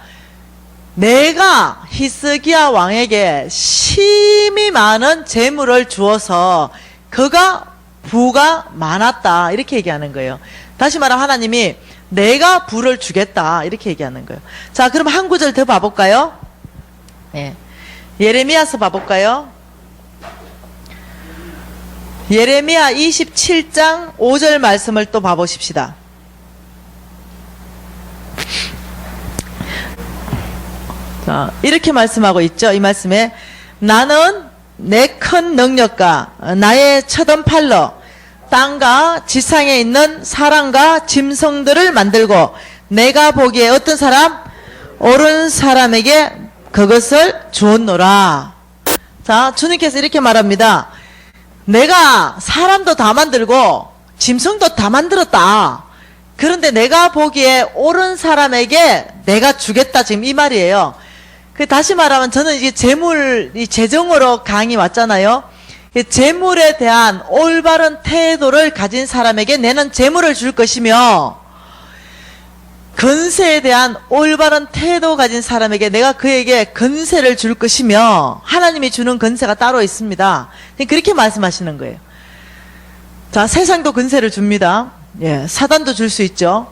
내가 히스기야 왕에게 심히 많은 재물을 주어서 그가 부가 많았다, 이렇게 얘기하는 거예요. 다시 말하면 하나님이 내가 부를 주겠다, 이렇게 얘기하는 거예요. 자, 그럼 한 구절 더 봐볼까요? 예. 예레미야서 봐볼까요? 예레미야 27장 5절 말씀을 또 봐보십시다. 자, 이렇게 말씀하고 있죠. 이 말씀에 나는 내 큰 능력과 나의 쳐든 팔로 땅과 지상에 있는 사람과 짐승들을 만들고 내가 보기에 어떤 사람? 옳은 사람에게 그것을 주었노라. 자, 주님께서 이렇게 말합니다. 내가 사람도 다 만들고 짐승도 다 만들었다. 그런데 내가 보기에 옳은 사람에게 내가 주겠다, 지금 이 말이에요. 다시 말하면 저는 이게 이 재정으로 강의 왔잖아요. 재물에 대한 올바른 태도를 가진 사람에게 내는 재물을 줄 것이며, 건세에 대한 올바른 태도 가진 사람에게 내가 그에게 건세를 줄 것이며, 하나님이 주는 건세가 따로 있습니다. 그렇게 말씀하시는 거예요. 자, 세상도 건세를 줍니다. 예, 사단도 줄 수 있죠.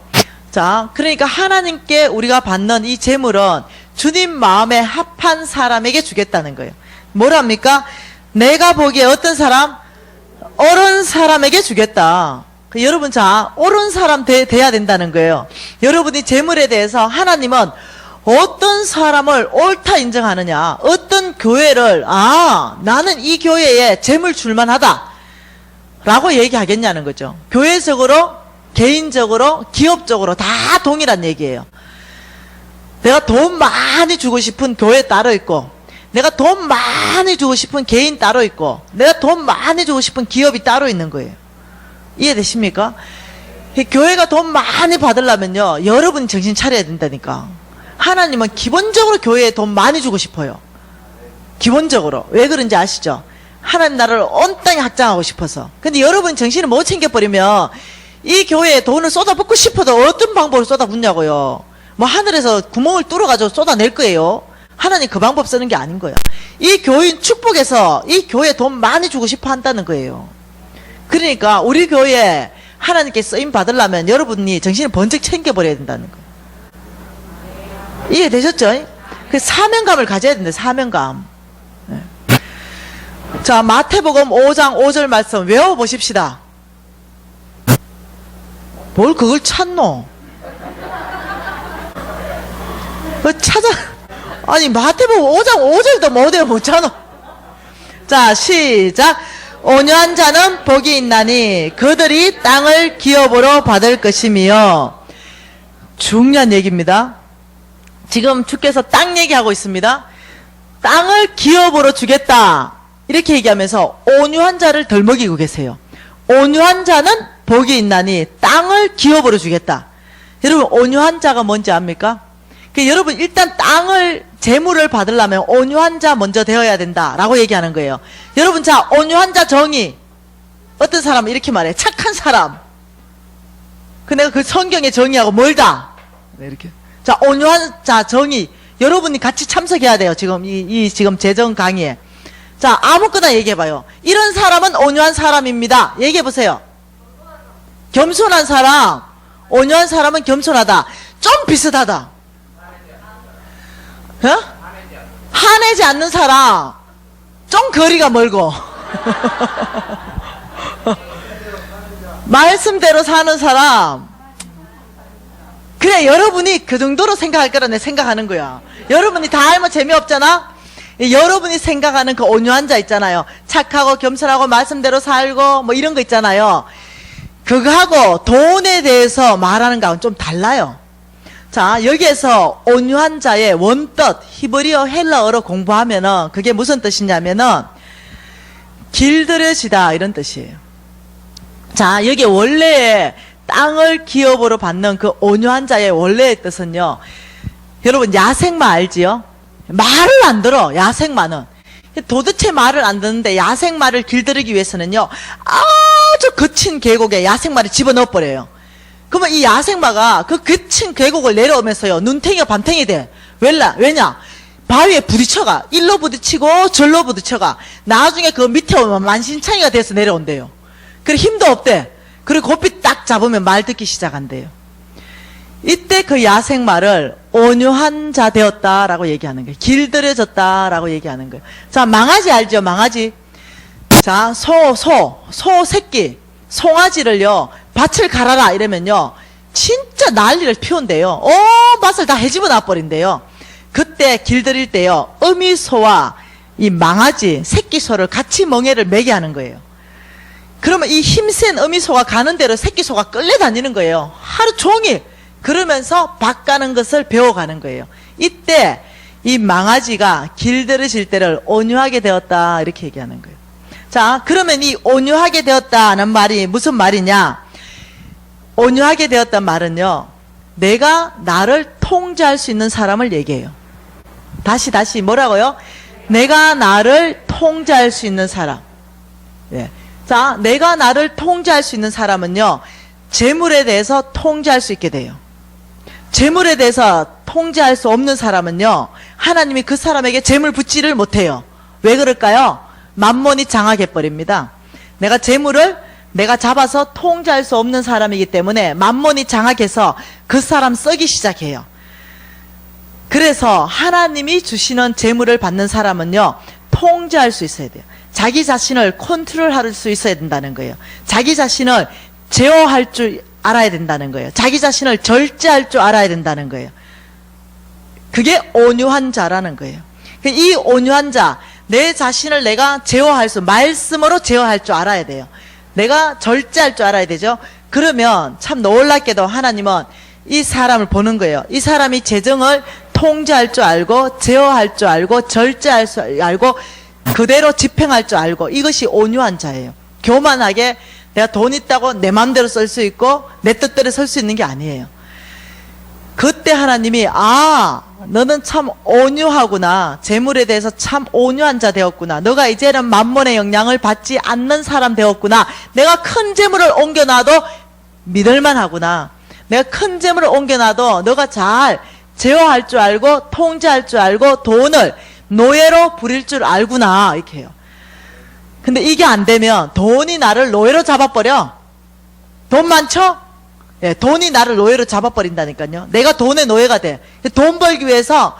자, 그러니까 하나님께 우리가 받는 이 재물은 주님 마음에 합한 사람에게 주겠다는 거예요. 뭐랍니까? 내가 보기에 어떤 사람? 옳은 사람에게 주겠다. 여러분, 자, 옳은 사람 돼야 된다는 거예요. 여러분이 재물에 대해서 하나님은 어떤 사람을 옳다 인정하느냐, 어떤 교회를, 나는 이 교회에 재물 줄만하다 라고 얘기하겠냐는 거죠. 교회적으로, 개인적으로, 기업적으로 다 동일한 얘기예요. 내가 돈 많이 주고 싶은 교회 따로 있고, 내가 돈 많이 주고 싶은 개인 따로 있고, 내가 돈 많이 주고 싶은 기업이 따로 있는 거예요. 이해되십니까? 교회가 돈 많이 받으려면요, 여러분 정신 차려야 된다니까. 하나님은 기본적으로 교회에 돈 많이 주고 싶어요. 기본적으로. 왜 그런지 아시죠? 하나님 나라를 온땅히 확장하고 싶어서. 근데 여러분 정신을 못 챙겨버리면 이 교회에 돈을 쏟아붓고 싶어도 어떤 방법으로 쏟아붓냐고요. 뭐 하늘에서 구멍을 뚫어가지고 쏟아낼 거예요. 하나님 그 방법 쓰는 게 아닌 거야. 이 교인 축복해서 이 교회에 돈 많이 주고 싶어 한다는 거예요. 그러니까 우리 교회에 하나님께 쓰임 받으려면 여러분이 정신을 번쩍 챙겨버려야 된다는 거예요. 이해되셨죠? 그 사명감을 가져야 된다. 사명감. 네. 자, 마태복음 5장 5절 말씀 외워보십시다. 뭘 그걸 찾노? 아니 마태복음 5장 5절도 못 외워보잖아. 자, 시작. 온유한 자는 복이 있나니 그들이 땅을 기업으로 받을 것이며. 중요한 얘기입니다. 지금 주께서 땅 얘기하고 있습니다. 땅을 기업으로 주겠다 이렇게 얘기하면서 온유한 자를 덜 먹이고 계세요. 온유한 자는 복이 있나니 땅을 기업으로 주겠다. 여러분, 온유한 자가 뭔지 압니까? 여러분, 일단 땅을 재물을 받으려면 온유한 자 먼저 되어야 된다라고 얘기하는 거예요. 여러분, 자, 온유한 자 정의, 어떤 사람은 이렇게 말해. 착한 사람. 내가 그 성경의 정의하고 멀다. 이렇게. 자, 온유한 자 정의, 여러분이 같이 참석해야 돼요. 지금 지금 재정 강의에. 자, 아무거나 얘기해봐요. 이런 사람은 온유한 사람입니다. 얘기해보세요. 겸손한 사람, 온유한 사람은 겸손하다. 좀 비슷하다. 어? 화내지 않는 사람, 좀 거리가 멀고. 말씀대로 사는 사람. 그래, 여러분이 그 정도로 생각할 거라 내 생각하는 거야. 여러분이 다 알면 재미없잖아? 여러분이 생각하는 그 온유한 자 있잖아요. 착하고 겸손하고 말씀대로 살고 뭐 이런 거 있잖아요. 그거하고 돈에 대해서 말하는 거하고는 좀 달라요. 자, 여기에서 온유한 자의 원뜻, 히브리어 헬라어로 공부하면은 그게 무슨 뜻이냐면은 길들여지다 이런 뜻이에요. 자, 여기 원래의 땅을 기업으로 받는 그 온유한 자의 원래의 뜻은요, 여러분 야생마 알지요? 말을 안 들어. 야생마는 도대체 말을 안 듣는데 야생마를 길들이기 위해서는요 아주 거친 계곡에 야생마를 집어넣어버려요. 그러면 이 야생마가 그 거친 계곡을 내려오면서요, 눈탱이가 밤탱이 돼. 왜냐? 바위에 부딪혀가. 일로 부딪히고 절로 부딪혀가. 나중에 그 밑에 오면 만신창이가 돼서 내려온대요. 그리고 힘도 없대. 그리고 고삐 딱 잡으면 말 듣기 시작한대요. 이때 그 야생마를 온유한 자 되었다라고 얘기하는 거예요. 길들여졌다라고 얘기하는 거예요. 자, 망아지 알죠? 망아지. 자, 소 새끼, 송아지를요, 밭을 갈아라 이러면요, 진짜 난리를 피운대요. 밭을 다 헤집어 놔버린대요. 그때 길들일 때요, 어미소와 이 망아지, 새끼 소를 같이 멍에를 매게 하는 거예요. 그러면 이 힘센 어미소가 가는 대로 새끼 소가 끌려다니는 거예요. 하루 종일. 그러면서 밭 가는 것을 배워가는 거예요. 이때 이 망아지가 길들여질 때를 온유하게 되었다 이렇게 얘기하는 거예요. 자, 그러면 이 온유하게 되었다는 말이 무슨 말이냐? 온유하게 되었단 말은요, 내가 나를 통제할 수 있는 사람을 얘기해요. 다시 뭐라고요? 내가 나를 통제할 수 있는 사람. 예. 자, 내가 나를 통제할 수 있는 사람은요, 재물에 대해서 통제할 수 있게 돼요. 재물에 대해서 통제할 수 없는 사람은요, 하나님이 그 사람에게 재물 붙지를 못해요. 왜 그럴까요? 만몬이 장악해버립니다. 내가 재물을 내가 잡아서 통제할 수 없는 사람이기 때문에 만몬이 장악해서 그 사람 썩이 시작해요. 그래서 하나님이 주시는 재물을 받는 사람은요, 통제할 수 있어야 돼요. 자기 자신을 컨트롤할 수 있어야 된다는 거예요. 자기 자신을 제어할 줄 알아야 된다는 거예요. 자기 자신을 절제할 줄 알아야 된다는 거예요. 그게 온유한 자라는 거예요. 이 온유한 자, 내 자신을 내가 말씀으로 제어할 줄 알아야 돼요. 내가 절제할 줄 알아야 되죠. 그러면 참 놀랍게도 하나님은 이 사람을 보는 거예요. 이 사람이 재정을 통제할 줄 알고, 제어할 줄 알고, 절제할 줄 알고, 그대로 집행할 줄 알고, 이것이 온유한 자예요. 교만하게 내가 돈 있다고 내 마음대로 쓸 수 있고 내 뜻대로 쓸 수 있는 게 아니에요. 그때 하나님이 너는 참 온유하구나. 재물에 대해서 참 온유한 자 되었구나. 너가 이제는 만몬의 영향을 받지 않는 사람 되었구나. 내가 큰 재물을 옮겨놔도 믿을만 하구나. 내가 큰 재물을 옮겨놔도 너가 잘 제어할 줄 알고 통제할 줄 알고 돈을 노예로 부릴 줄 알구나. 이렇게 해요. 근데 이게 안 되면 돈이 나를 노예로 잡아버려. 돈 많죠? 예, 돈이 나를 노예로 잡아버린다니까요. 내가 돈의 노예가 돼. 돈 벌기 위해서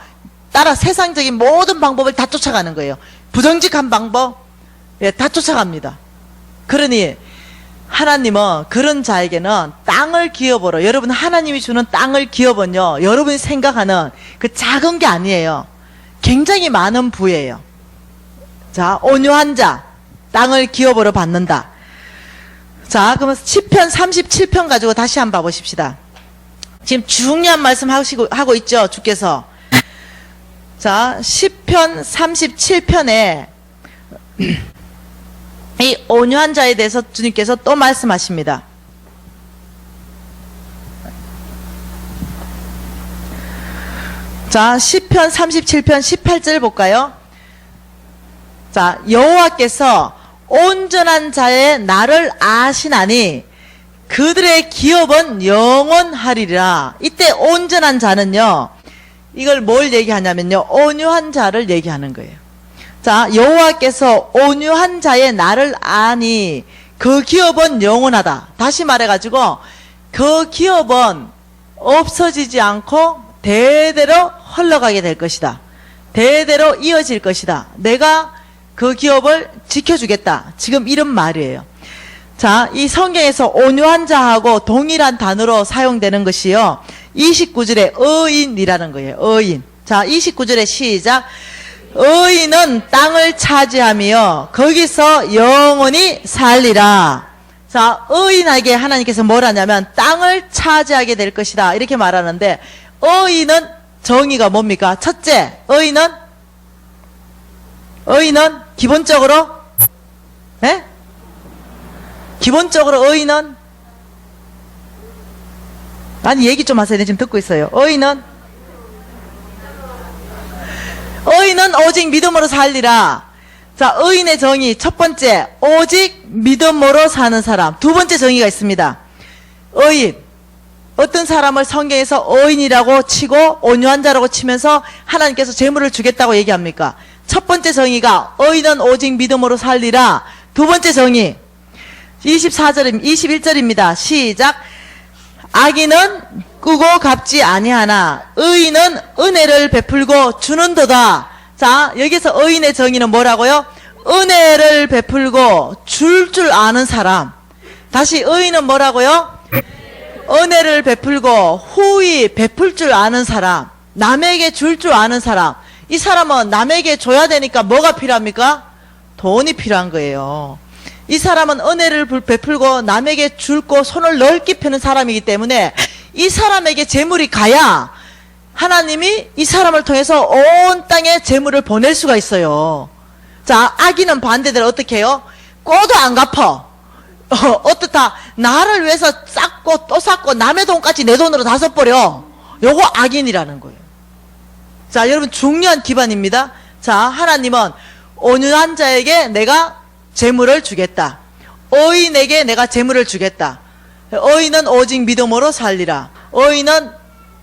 따라 세상적인 모든 방법을 다 쫓아가는 거예요. 부정직한 방법, 예, 다 쫓아갑니다. 그러니 하나님은 그런 자에게는 땅을 기업으로, 여러분 하나님이 주는 땅을 기업은요, 여러분이 생각하는 그 작은 게 아니에요. 굉장히 많은 부예요. 자, 온유한 자, 땅을 기업으로 받는다. 자, 그러면 시편 37편 가지고 다시 한번 봐보십시다. 지금 중요한 말씀 하고 있죠, 주께서. 자, 시편 37편에 이 온유한 자에 대해서 주님께서 또 말씀하십니다. 자, 시편 37편 18절 볼까요? 자, 여호와께서 온전한 자의 나를 아시나니 그들의 기업은 영원하리라. 이때 온전한 자는요, 이걸 뭘 얘기하냐면요, 온유한 자를 얘기하는 거예요. 자, 여호와께서 온유한 자의 나를 아니 그 기업은 영원하다. 다시 말해가지고 그 기업은 없어지지 않고 대대로 흘러가게 될 것이다. 대대로 이어질 것이다. 내가 그 기업을 지켜주겠다. 지금 이런 말이에요. 자, 이 성경에서 온유한 자하고 동일한 단어로 사용되는 것이요, 29절에 의인이라는 거예요. 의인. 자, 29절에 시작. 의인은 땅을 차지하며 거기서 영원히 살리라. 자, 의인에게 하나님께서 뭘 하냐면 땅을 차지하게 될 것이다. 이렇게 말하는데, 의인은 정의가 뭡니까? 첫째, 의인은 기본적으로, 예? 기본적으로 의인은, 아니, 얘기 좀 하세요. 지금 듣고 있어요. 의인은 오직 믿음으로 살리라. 자, 의인의 정의 첫 번째, 오직 믿음으로 사는 사람. 두 번째 정의가 있습니다. 의인. 어떤 사람을 성경에서 의인이라고 치고 온유한 자라고 치면서 하나님께서 재물을 주겠다고 얘기합니까? 첫 번째 정의가 의인은 오직 믿음으로 살리라. 두 번째 정의 21절입니다. 시작. 악인은 꾸고 갚지 아니하나 의인은 은혜를 베풀고 주는도다. 자, 여기서 의인의 정의는 뭐라고요? 은혜를 베풀고 줄 아는 사람. 다시 의인은 뭐라고요? 은혜를 베풀고 후히 베풀 줄 아는 사람. 남에게 줄 아는 사람. 이 사람은 남에게 줘야 되니까 뭐가 필요합니까? 돈이 필요한 거예요. 이 사람은 은혜를 베풀고 남에게 줄고 손을 넓게 펴는 사람이기 때문에 이 사람에게 재물이 가야 하나님이 이 사람을 통해서 온 땅에 재물을 보낼 수가 있어요. 자, 악인은 반대대로 어떻게 해요? 꼬도 안 갚아. 어떻다? 나를 위해서 쌓고 또 쌓고 남의 돈까지 내 돈으로 다 써버려. 요거 악인이라는 거예요. 자, 여러분 중요한 기반입니다. 자, 하나님은 온유한 자에게 내가 재물을 주겠다. 의인에게 내가 재물을 주겠다. 의인은 오직 믿음으로 살리라. 의인은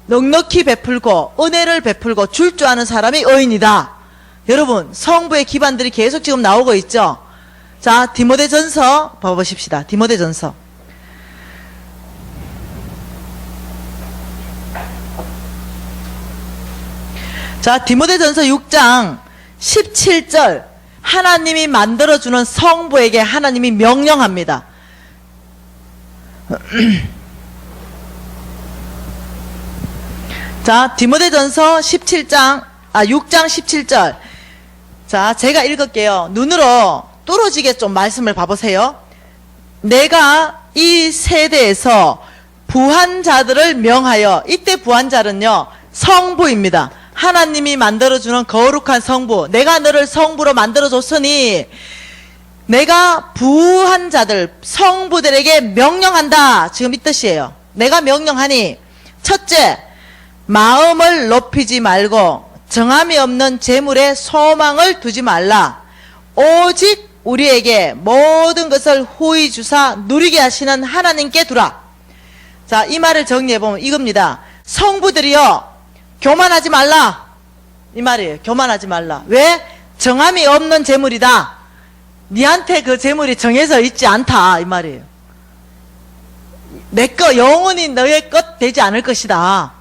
넉넉히 베풀고 은혜를 베풀고 줄 줄 아는 사람이 의인이다. 여러분 성부의 기반들이 계속 지금 나오고 있죠. 자, 디모데전서 봐보십시다. 디모데전서 자, 디모데전서 6장 17절 하나님이 만들어주는 성부에게 하나님이 명령합니다. 자, 디모데전서 6장 17절. 자, 제가 읽을게요. 눈으로 뚫어지게 좀 말씀을 봐보세요. 내가 이 세대에서 부한 자들을 명하여, 이때 부한 자는요, 성부입니다. 하나님이 만들어주는 거룩한 성부. 내가 너를 성부로 만들어줬으니 내가 부한 자들, 성부들에게 명령한다. 지금 이 뜻이에요. 내가 명령하니 첫째, 마음을 높이지 말고 정함이 없는 재물에 소망을 두지 말라. 오직 우리에게 모든 것을 후히 주사 누리게 하시는 하나님께 두라. 자, 이 말을 정리해보면 이겁니다. 성부들이요, 교만하지 말라. 이 말이에요. 교만하지 말라. 왜? 정함이 없는 재물이다. 니한테 그 재물이 정해져 있지 않다. 이 말이에요. 내 거 영원히 너의 것 되지 않을 것이다.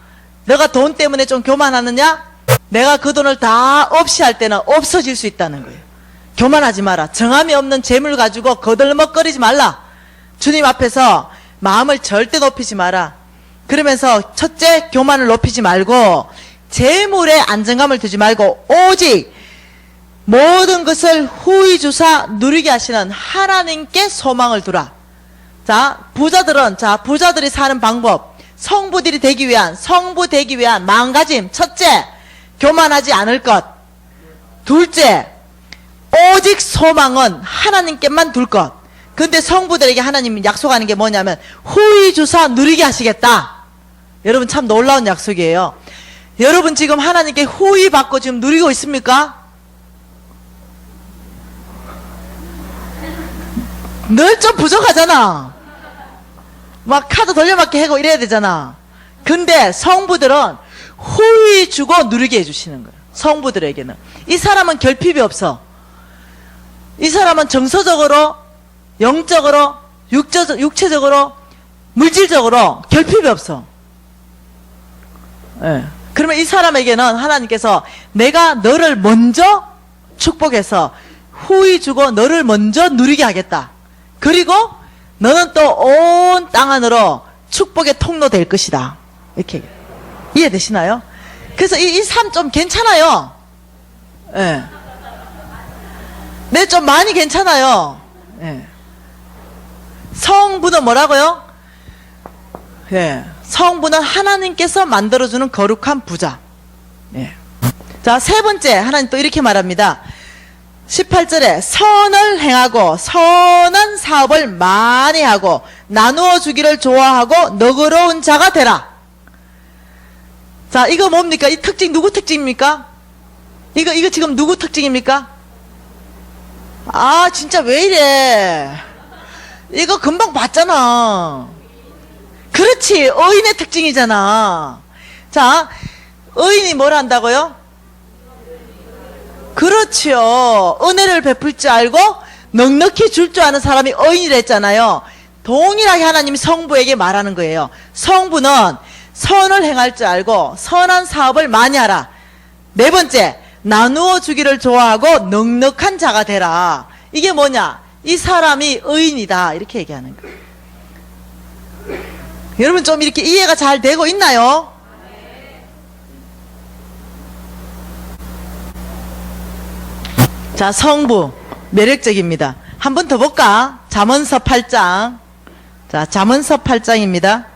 너가 돈 때문에 좀 교만하느냐? 내가 그 돈을 다 없이 할 때는 없어질 수 있다는 거예요. 교만하지 마라. 정함이 없는 재물 가지고 거들먹거리지 말라. 주님 앞에서 마음을 절대 높이지 마라. 그러면서 첫째, 교만을 높이지 말고 재물에 안정감을 두지 말고 오직 모든 것을 후히 주사 누리게 하시는 하나님께 소망을 두라. 자, 부자들이 사는 방법, 성부들이 되기 위한, 성부 되기 위한 마음가짐. 첫째, 교만하지 않을 것. 둘째, 오직 소망은 하나님께만 둘 것. 근데 성부들에게 하나님이 약속하는 게 뭐냐면 후히 주사 누리게 하시겠다. 여러분 참 놀라운 약속이에요. 여러분 지금 하나님께 후히 받고 지금 누리고 있습니까? 늘 좀 부족하잖아. 막 카드 돌려막기 하고 이래야 되잖아. 근데 성부들은 후히 주고 누리게 해주시는 거예요. 성부들에게는. 이 사람은 결핍이 없어. 이 사람은 정서적으로, 영적으로, 육체적으로, 물질적으로 결핍이 없어. 예. 그러면 이 사람에게는 하나님께서 내가 너를 먼저 축복해서 후히 주고 너를 먼저 누리게 하겠다. 그리고 너는 또 온 땅 안으로 축복의 통로 될 것이다. 이렇게 이해되시나요? 그래서 이 삶 좀 괜찮아요. 예. 네, 좀 많이 괜찮아요. 예. 성부는 뭐라고요? 예. 성부는 하나님께서 만들어주는 거룩한 부자. 예. 자, 세 번째, 하나님 또 이렇게 말합니다. 18절에 선을 행하고 선한 사업을 많이 하고 나누어 주기를 좋아하고 너그러운 자가 되라. 자, 이거 뭡니까? 이 특징 누구 특징입니까? 이거 지금 누구 특징입니까? 아, 진짜 왜 이래? 이거 금방 봤잖아. 그렇지. 의인의 특징이잖아. 자, 의인이 뭘 한다고요? 그렇지요. 은혜를 베풀 줄 알고 넉넉히 줄 줄 아는 사람이 의인이라 했잖아요. 동일하게 하나님이 성부에게 말하는 거예요. 성부는 선을 행할 줄 알고 선한 사업을 많이 하라. 네 번째, 나누어 주기를 좋아하고 넉넉한 자가 되라. 이게 뭐냐? 이 사람이 의인이다. 이렇게 얘기하는 거예요. 여러분 좀 이렇게 이해가 잘 되고 있나요? 자, 성부 매력적입니다. 한 번 더 볼까? 잠언서 8장. 자, 잠언서 8장입니다.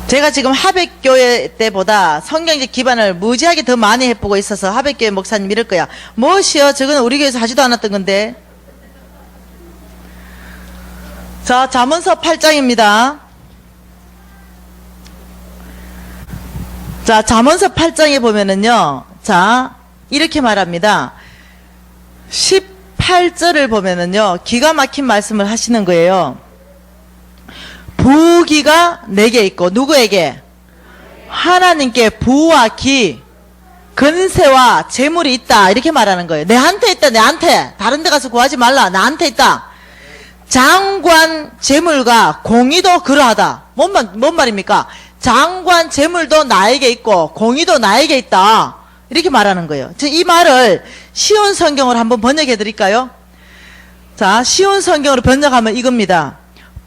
제가 지금 하백교회 때보다 성경적 기반을 무지하게 더 많이 해보고 있어서 하백교회 목사님 이럴 거야. 무엇이요? 저거는 우리 교회에서 하지도 않았던 건데. 자, 잠언서 8장입니다. 자, 잠언서 8장에 보면은요. 자, 이렇게 말합니다. 18절을 보면은요. 기가 막힌 말씀을 하시는 거예요. 부귀가 내게 있고 누구에게? 하나님께 부와 기, 근세와 재물이 있다. 이렇게 말하는 거예요. 내한테 있다. 내한테. 다른 데 가서 구하지 말라. 나한테 있다. 장관 재물과 공의도 그러하다. 뭔 말입니까? 장관 재물도 나에게 있고 공의도 나에게 있다. 이렇게 말하는 거예요. 이 말을 쉬운 성경으로 한번 번역해 드릴까요? 자, 쉬운 성경으로 번역하면 이겁니다.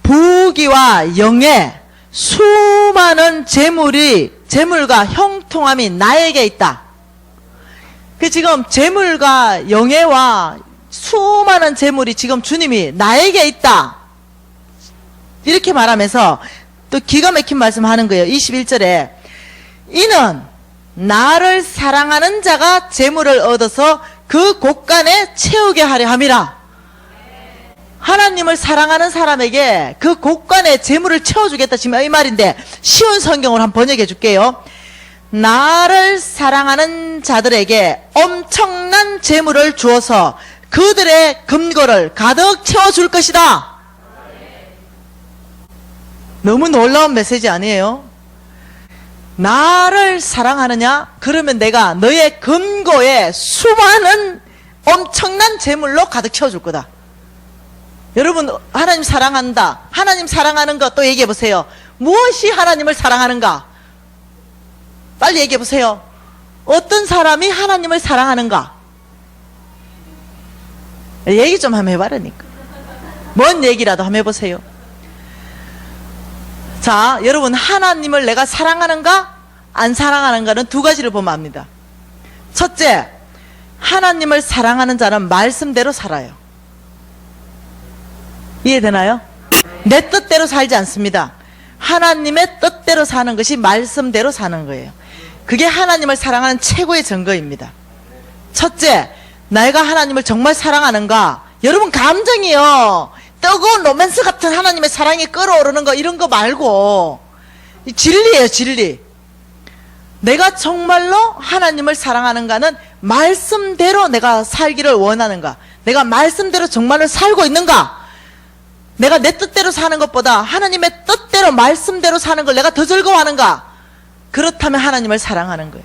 부귀와 영예, 수많은 재물과 형통함이 나에게 있다. 그 지금 재물과 영예와 수많은 재물이 지금 주님이 나에게 있다. 이렇게 말하면서 또 기가 막힌 말씀 하는 거예요. 21절에 이는 나를 사랑하는 자가 재물을 얻어서 그 곳간에 채우게 하려 함이라. 하나님을 사랑하는 사람에게 그 곳간에 재물을 채워주겠다. 지금 이 말인데 쉬운 성경으로 한번 번역해 줄게요. 나를 사랑하는 자들에게 엄청난 재물을 주어서 그들의 금고를 가득 채워줄 것이다. 너무 놀라운 메시지 아니에요? 나를 사랑하느냐? 그러면 내가 너의 금고에 수많은 엄청난 재물로 가득 채워줄 거다. 여러분, 하나님 사랑한다. 하나님 사랑하는 것 또 얘기해 보세요. 무엇이 하나님을 사랑하는가? 빨리 얘기해 보세요. 어떤 사람이 하나님을 사랑하는가? 얘기 좀 한번 해봐라니까. 뭔 얘기라도 한번 해보세요. 자, 여러분, 하나님을 내가 사랑하는가? 안 사랑하는가는 두 가지를 보면 압니다. 첫째, 하나님을 사랑하는 자는 말씀대로 살아요. 이해되나요? 내 뜻대로 살지 않습니다. 하나님의 뜻대로 사는 것이 말씀대로 사는 거예요. 그게 하나님을 사랑하는 최고의 증거입니다. 첫째, 내가 하나님을 정말 사랑하는가? 여러분, 감정이요. 뜨거운 로맨스 같은 하나님의 사랑이 끓어오르는 거, 이런 거 말고 진리예요, 진리. 내가 정말로 하나님을 사랑하는가는 말씀대로 내가 살기를 원하는가? 내가 말씀대로 정말로 살고 있는가? 내가 내 뜻대로 사는 것보다 하나님의 뜻대로 말씀대로 사는 걸 내가 더 즐거워하는가? 그렇다면 하나님을 사랑하는 거예요.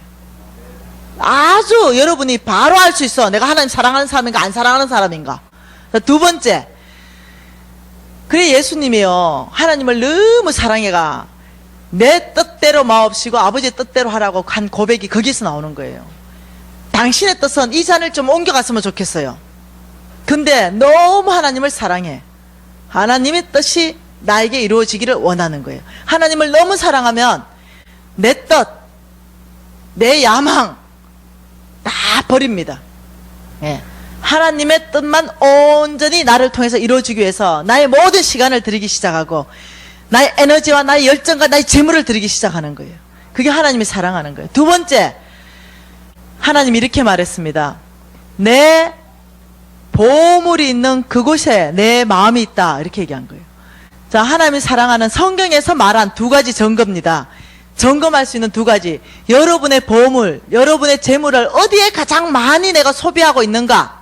아주 여러분이 바로 알 수 있어. 내가 하나님 사랑하는 사람인가 안 사랑하는 사람인가. 두 번째, 그래 예수님이요, 하나님을 너무 사랑해가 내 뜻대로 마옵시고 아버지의 뜻대로 하라고 한 고백이 거기서 나오는 거예요. 당신의 뜻은 이 잔을 좀 옮겨갔으면 좋겠어요. 근데 너무 하나님을 사랑해. 하나님의 뜻이 나에게 이루어지기를 원하는 거예요. 하나님을 너무 사랑하면 내 뜻, 내 야망 다 버립니다. 예. 하나님의 뜻만 온전히 나를 통해서 이루어지기 위해서 나의 모든 시간을 드리기 시작하고 나의 에너지와 나의 열정과 나의 재물을 드리기 시작하는 거예요. 그게 하나님이 사랑하는 거예요. 두 번째, 하나님이 이렇게 말했습니다. 내 보물이 있는 그곳에 내 마음이 있다. 이렇게 얘기한 거예요. 자, 하나님이 사랑하는 성경에서 말한 두 가지 증거입니다. 점검할 수 있는 두 가지. 여러분의 보물, 여러분의 재물을 어디에 가장 많이 내가 소비하고 있는가?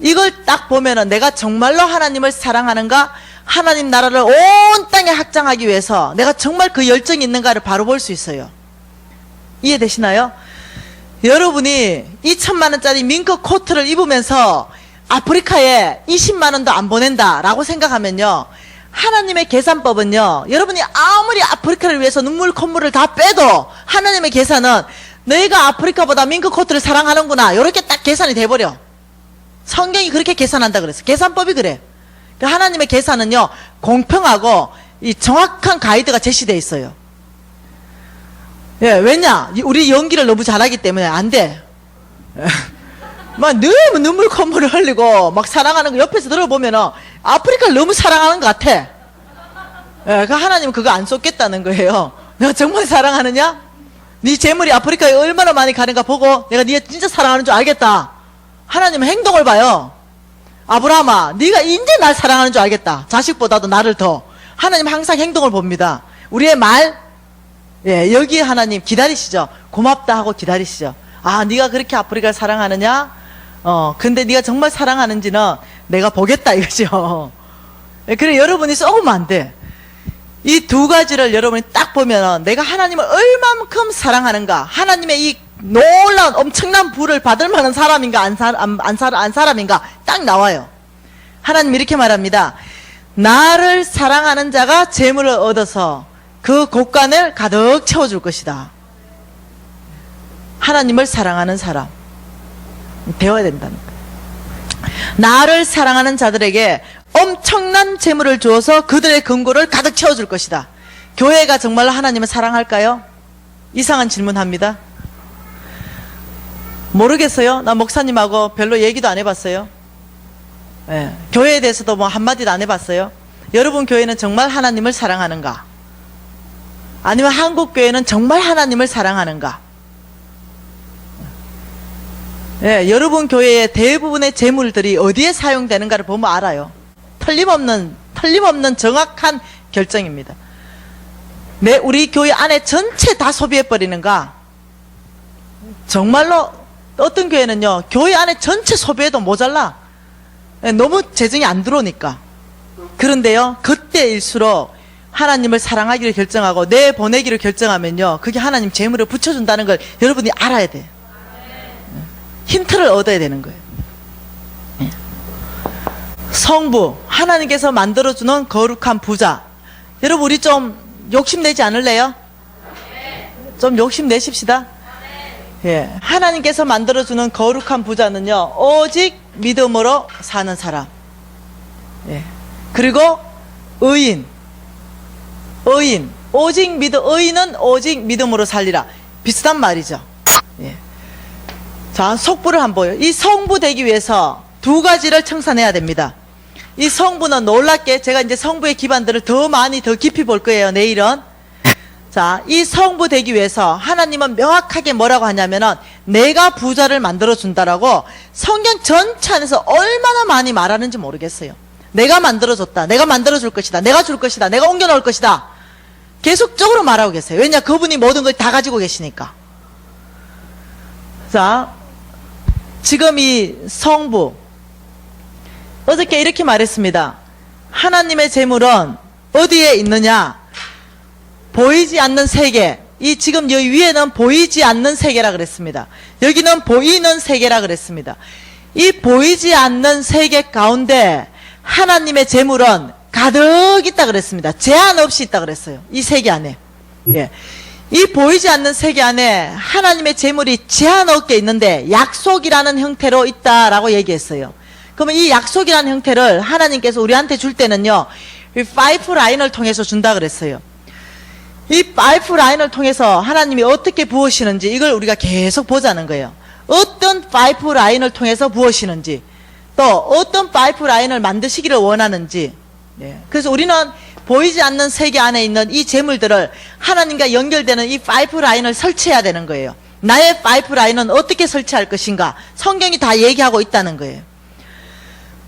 이걸 딱 보면은 내가 정말로 하나님을 사랑하는가? 하나님 나라를 온 땅에 확장하기 위해서 내가 정말 그 열정이 있는가를 바로 볼 수 있어요. 이해되시나요? 여러분이 2천만 원짜리 밍크 코트를 입으면서 아프리카에 20만 원도 안 보낸다라고 생각하면요, 하나님의 계산법은요, 여러분이 아무리 아프리카를 위해서 눈물 콧물을 다 빼도 하나님의 계산은 너희가 아프리카보다 밍크 코트를 사랑하는구나, 이렇게 딱 계산이 돼버려. 성경이 그렇게 계산한다 그랬어요. 계산법이 그래. 하나님의 계산은요, 공평하고 이 정확한 가이드가 제시되어 있어요. 예, 왜냐? 우리 연기를 너무 잘하기 때문에 안 돼. 막 너무 눈물 콧물을 흘리고 막 사랑하는 거 옆에서 들어보면은 아프리카를 너무 사랑하는 것 같아. 예, 그 하나님은 그거 안 쏟겠다는 거예요. 내가 정말 사랑하느냐? 네 재물이 아프리카에 얼마나 많이 가는가 보고 내가 네 진짜 사랑하는 줄 알겠다. 하나님은 행동을 봐요. 아브라함아, 네가 이제 날 사랑하는 줄 알겠다. 자식보다도 나를 더. 하나님 항상 행동을 봅니다. 우리의 말, 예, 여기에 하나님 기다리시죠. 고맙다 하고 기다리시죠. 아, 네가 그렇게 아프리카를 사랑하느냐? 근데 네가 정말 사랑하는지는 내가 보겠다 이거죠. 예, 그래, 여러분이 썩으면 안 돼. 이 두 가지를 여러분이 딱 보면은 내가 하나님을 얼만큼 사랑하는가, 하나님의 이 놀라운 엄청난 부를 받을 만한 사람인가 안 사람인가 딱 나와요. 하나님 이렇게 말합니다. 나를 사랑하는 자가 재물을 얻어서 그 곳간을 가득 채워줄 것이다. 하나님을 사랑하는 사람 배워야 된다는 거예요. 나를 사랑하는 자들에게 엄청난 재물을 주어서 그들의 금고를 가득 채워줄 것이다. 교회가 정말로 하나님을 사랑할까요? 이상한 질문합니다. 모르겠어요. 나 목사님하고 별로 얘기도 안 해봤어요. 예, 교회에 대해서도 뭐 한마디도 안 해봤어요. 여러분 교회는 정말 하나님을 사랑하는가? 아니면 한국 교회는 정말 하나님을 사랑하는가? 예, 여러분 교회의 대부분의 재물들이 어디에 사용되는가를 보면 알아요. 틀림없는 정확한 결정입니다. 우리 교회 안에 전체 다 소비해버리는가? 정말로 어떤 교회는요, 교회 안에 전체 소비해도 모자라. 너무 재정이 안 들어오니까. 그런데요, 그때일수록 하나님을 사랑하기를 결정하고 내보내기를 결정하면요, 그게 하나님 재물을 붙여준다는 걸 여러분이 알아야 돼요. 힌트를 얻어야 되는 거예요. 성부, 하나님께서 만들어주는 거룩한 부자. 여러분, 우리 좀 욕심내지 않을래요? 좀 욕심내십시다. 예, 하나님께서 만들어주는 거룩한 부자는요, 오직 믿음으로 사는 사람. 예, 그리고 의인은 오직 믿음으로 살리라. 비슷한 말이죠. 예. 자, 속부를 한번 보여요. 이 성부 되기 위해서 두 가지를 청산해야 됩니다. 이 성부는 놀랍게 제가 이제 성부의 기반들을 더 깊이 볼 거예요, 내일은. 자, 이 성부 되기 위해서 하나님은 명확하게 뭐라고 하냐면은 내가 부자를 만들어 준다라고 성경 전체 안에서 얼마나 많이 말하는지 모르겠어요. 내가 만들어줬다, 내가 만들어줄 것이다, 내가 줄 것이다, 내가 옮겨놓을 것이다, 계속적으로 말하고 계세요. 왜냐, 그분이 모든 걸 다 가지고 계시니까. 자, 지금 이 성부, 어저께 이렇게 말했습니다. 하나님의 재물은 어디에 있느냐? 보이지 않는 세계. 이 지금 여기 위에는 보이지 않는 세계라 그랬습니다. 여기는 보이는 세계라 그랬습니다. 이 보이지 않는 세계 가운데 하나님의 재물은 가득 있다 그랬습니다. 제한 없이 있다 그랬어요. 이 세계 안에. 예. 이 보이지 않는 세계 안에 하나님의 재물이 제한 없게 있는데 약속이라는 형태로 있다라고 얘기했어요. 그러면 이 약속이라는 형태를 하나님께서 우리한테 줄 때는요, 이 파이프라인을 통해서 준다 그랬어요. 이 파이프라인을 통해서 하나님이 어떻게 부으시는지 이걸 우리가 계속 보자는 거예요. 어떤 파이프라인을 통해서 부으시는지, 또 어떤 파이프라인을 만드시기를 원하는지. 예. 그래서 우리는 보이지 않는 세계 안에 있는 이 재물들을 하나님과 연결되는 이 파이프라인을 설치해야 되는 거예요. 나의 파이프라인은 어떻게 설치할 것인가? 성경이 다 얘기하고 있다는 거예요.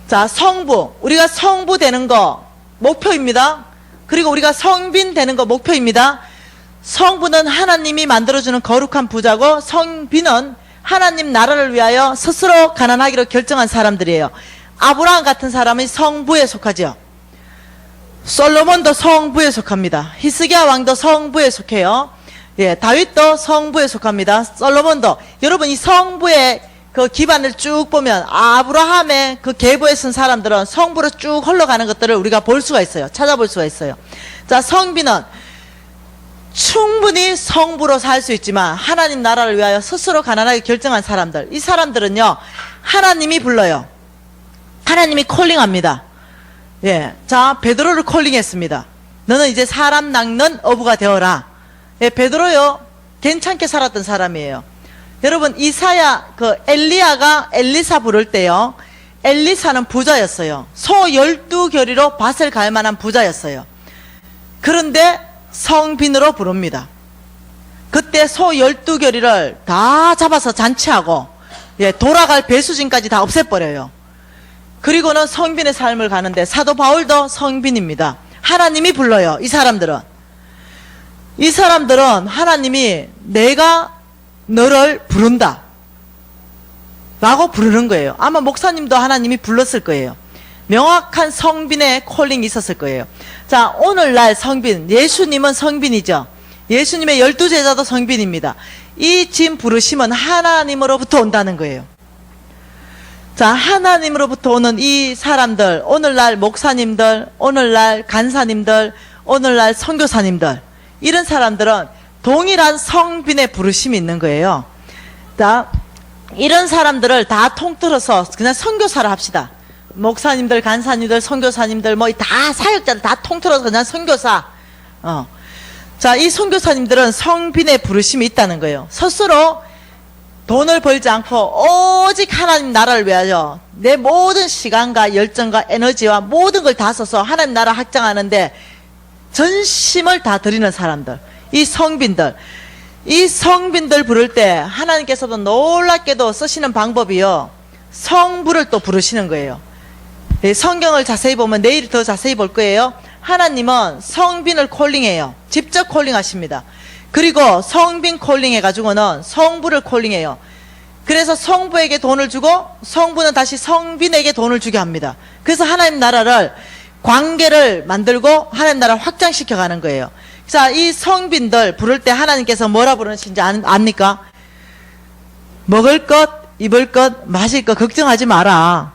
자, 성부. 우리가 성부 되는 거 목표입니다. 그리고 우리가 성빈 되는 거 목표입니다. 성부는 하나님이 만들어주는 거룩한 부자고 성비는 하나님 나라를 위하여 스스로 가난하기로 결정한 사람들이에요. 아브라함 같은 사람은 성부에 속하죠. 솔로몬도 성부에 속합니다. 히스기야 왕도 성부에 속해요. 예, 다윗도 성부에 속합니다. 솔로몬도. 여러분, 이 성부의 그 기반을 쭉 보면 아브라함의 그 계보에 쓴 사람들은 성부로 쭉 흘러가는 것들을 우리가 볼 수가 있어요. 찾아볼 수가 있어요. 자, 성비는 충분히 성부로 살 수 있지만 하나님 나라를 위하여 스스로 가난하게 결정한 사람들, 이 사람들은요 하나님이 불러요. 하나님이 콜링합니다. 예, 자, 베드로를 콜링했습니다. 너는 이제 사람 낚는 어부가 되어라. 예, 베드로요 괜찮게 살았던 사람이에요. 여러분, 이사야 그 엘리야가 엘리사 부를 때요, 엘리사는 부자였어요. 소 12결이로 밭을 갈 만한 부자였어요. 그런데 성빈으로 부릅니다. 그때 소 12결이를 다 잡아서 잔치하고, 예, 돌아갈 배수진까지 다 없애버려요. 그리고는 성빈의 삶을 가는데 사도 바울도 성빈입니다. 하나님이 불러요. 이 사람들은 하나님이 내가 너를 부른다 라고 부르는 거예요. 아마 목사님도 하나님이 불렀을 거예요. 명확한 성빈의 콜링이 있었을 거예요. 자, 오늘날 성빈, 예수님은 성빈이죠. 예수님의 12제자도 성빈입니다. 이 지금 부르심은 하나님으로부터 온다는 거예요. 자, 하나님으로부터 오는 이 사람들, 오늘날 목사님들, 오늘날 간사님들, 오늘날 선교사님들, 이런 사람들은 동일한 성빈의 부르심이 있는 거예요. 자, 이런 사람들을 다 통틀어서 그냥 선교사를 합시다. 목사님들, 간사님들, 선교사님들, 뭐 다 사역자들 다 통틀어서 그냥 선교사. 자, 이 선교사님들은 성빈의 부르심이 있다는 거예요. 스스로 돈을 벌지 않고 오직 하나님 나라를 위하여 내 모든 시간과 열정과 에너지와 모든 걸 다 써서 하나님 나라 확장하는데 전심을 다 드리는 사람들, 이 성빈들, 이 성빈들 부를 때 하나님께서도 놀랍게도 쓰시는 방법이요, 성부를 또 부르시는 거예요. 성경을 자세히 보면 내일 더 자세히 볼 거예요. 하나님은 성빈을 콜링해요. 직접 콜링하십니다. 그리고 성빈 콜링 해가지고는 성부를 콜링해요. 그래서 성부에게 돈을 주고 성부는 다시 성빈에게 돈을 주게 합니다. 그래서 하나님 나라를, 관계를 만들고 하나님 나라를 확장시켜 가는 거예요. 자, 이 성빈들 부를 때 하나님께서 뭐라 부르시는지 압니까? 먹을 것, 입을 것, 마실 것 걱정하지 마라.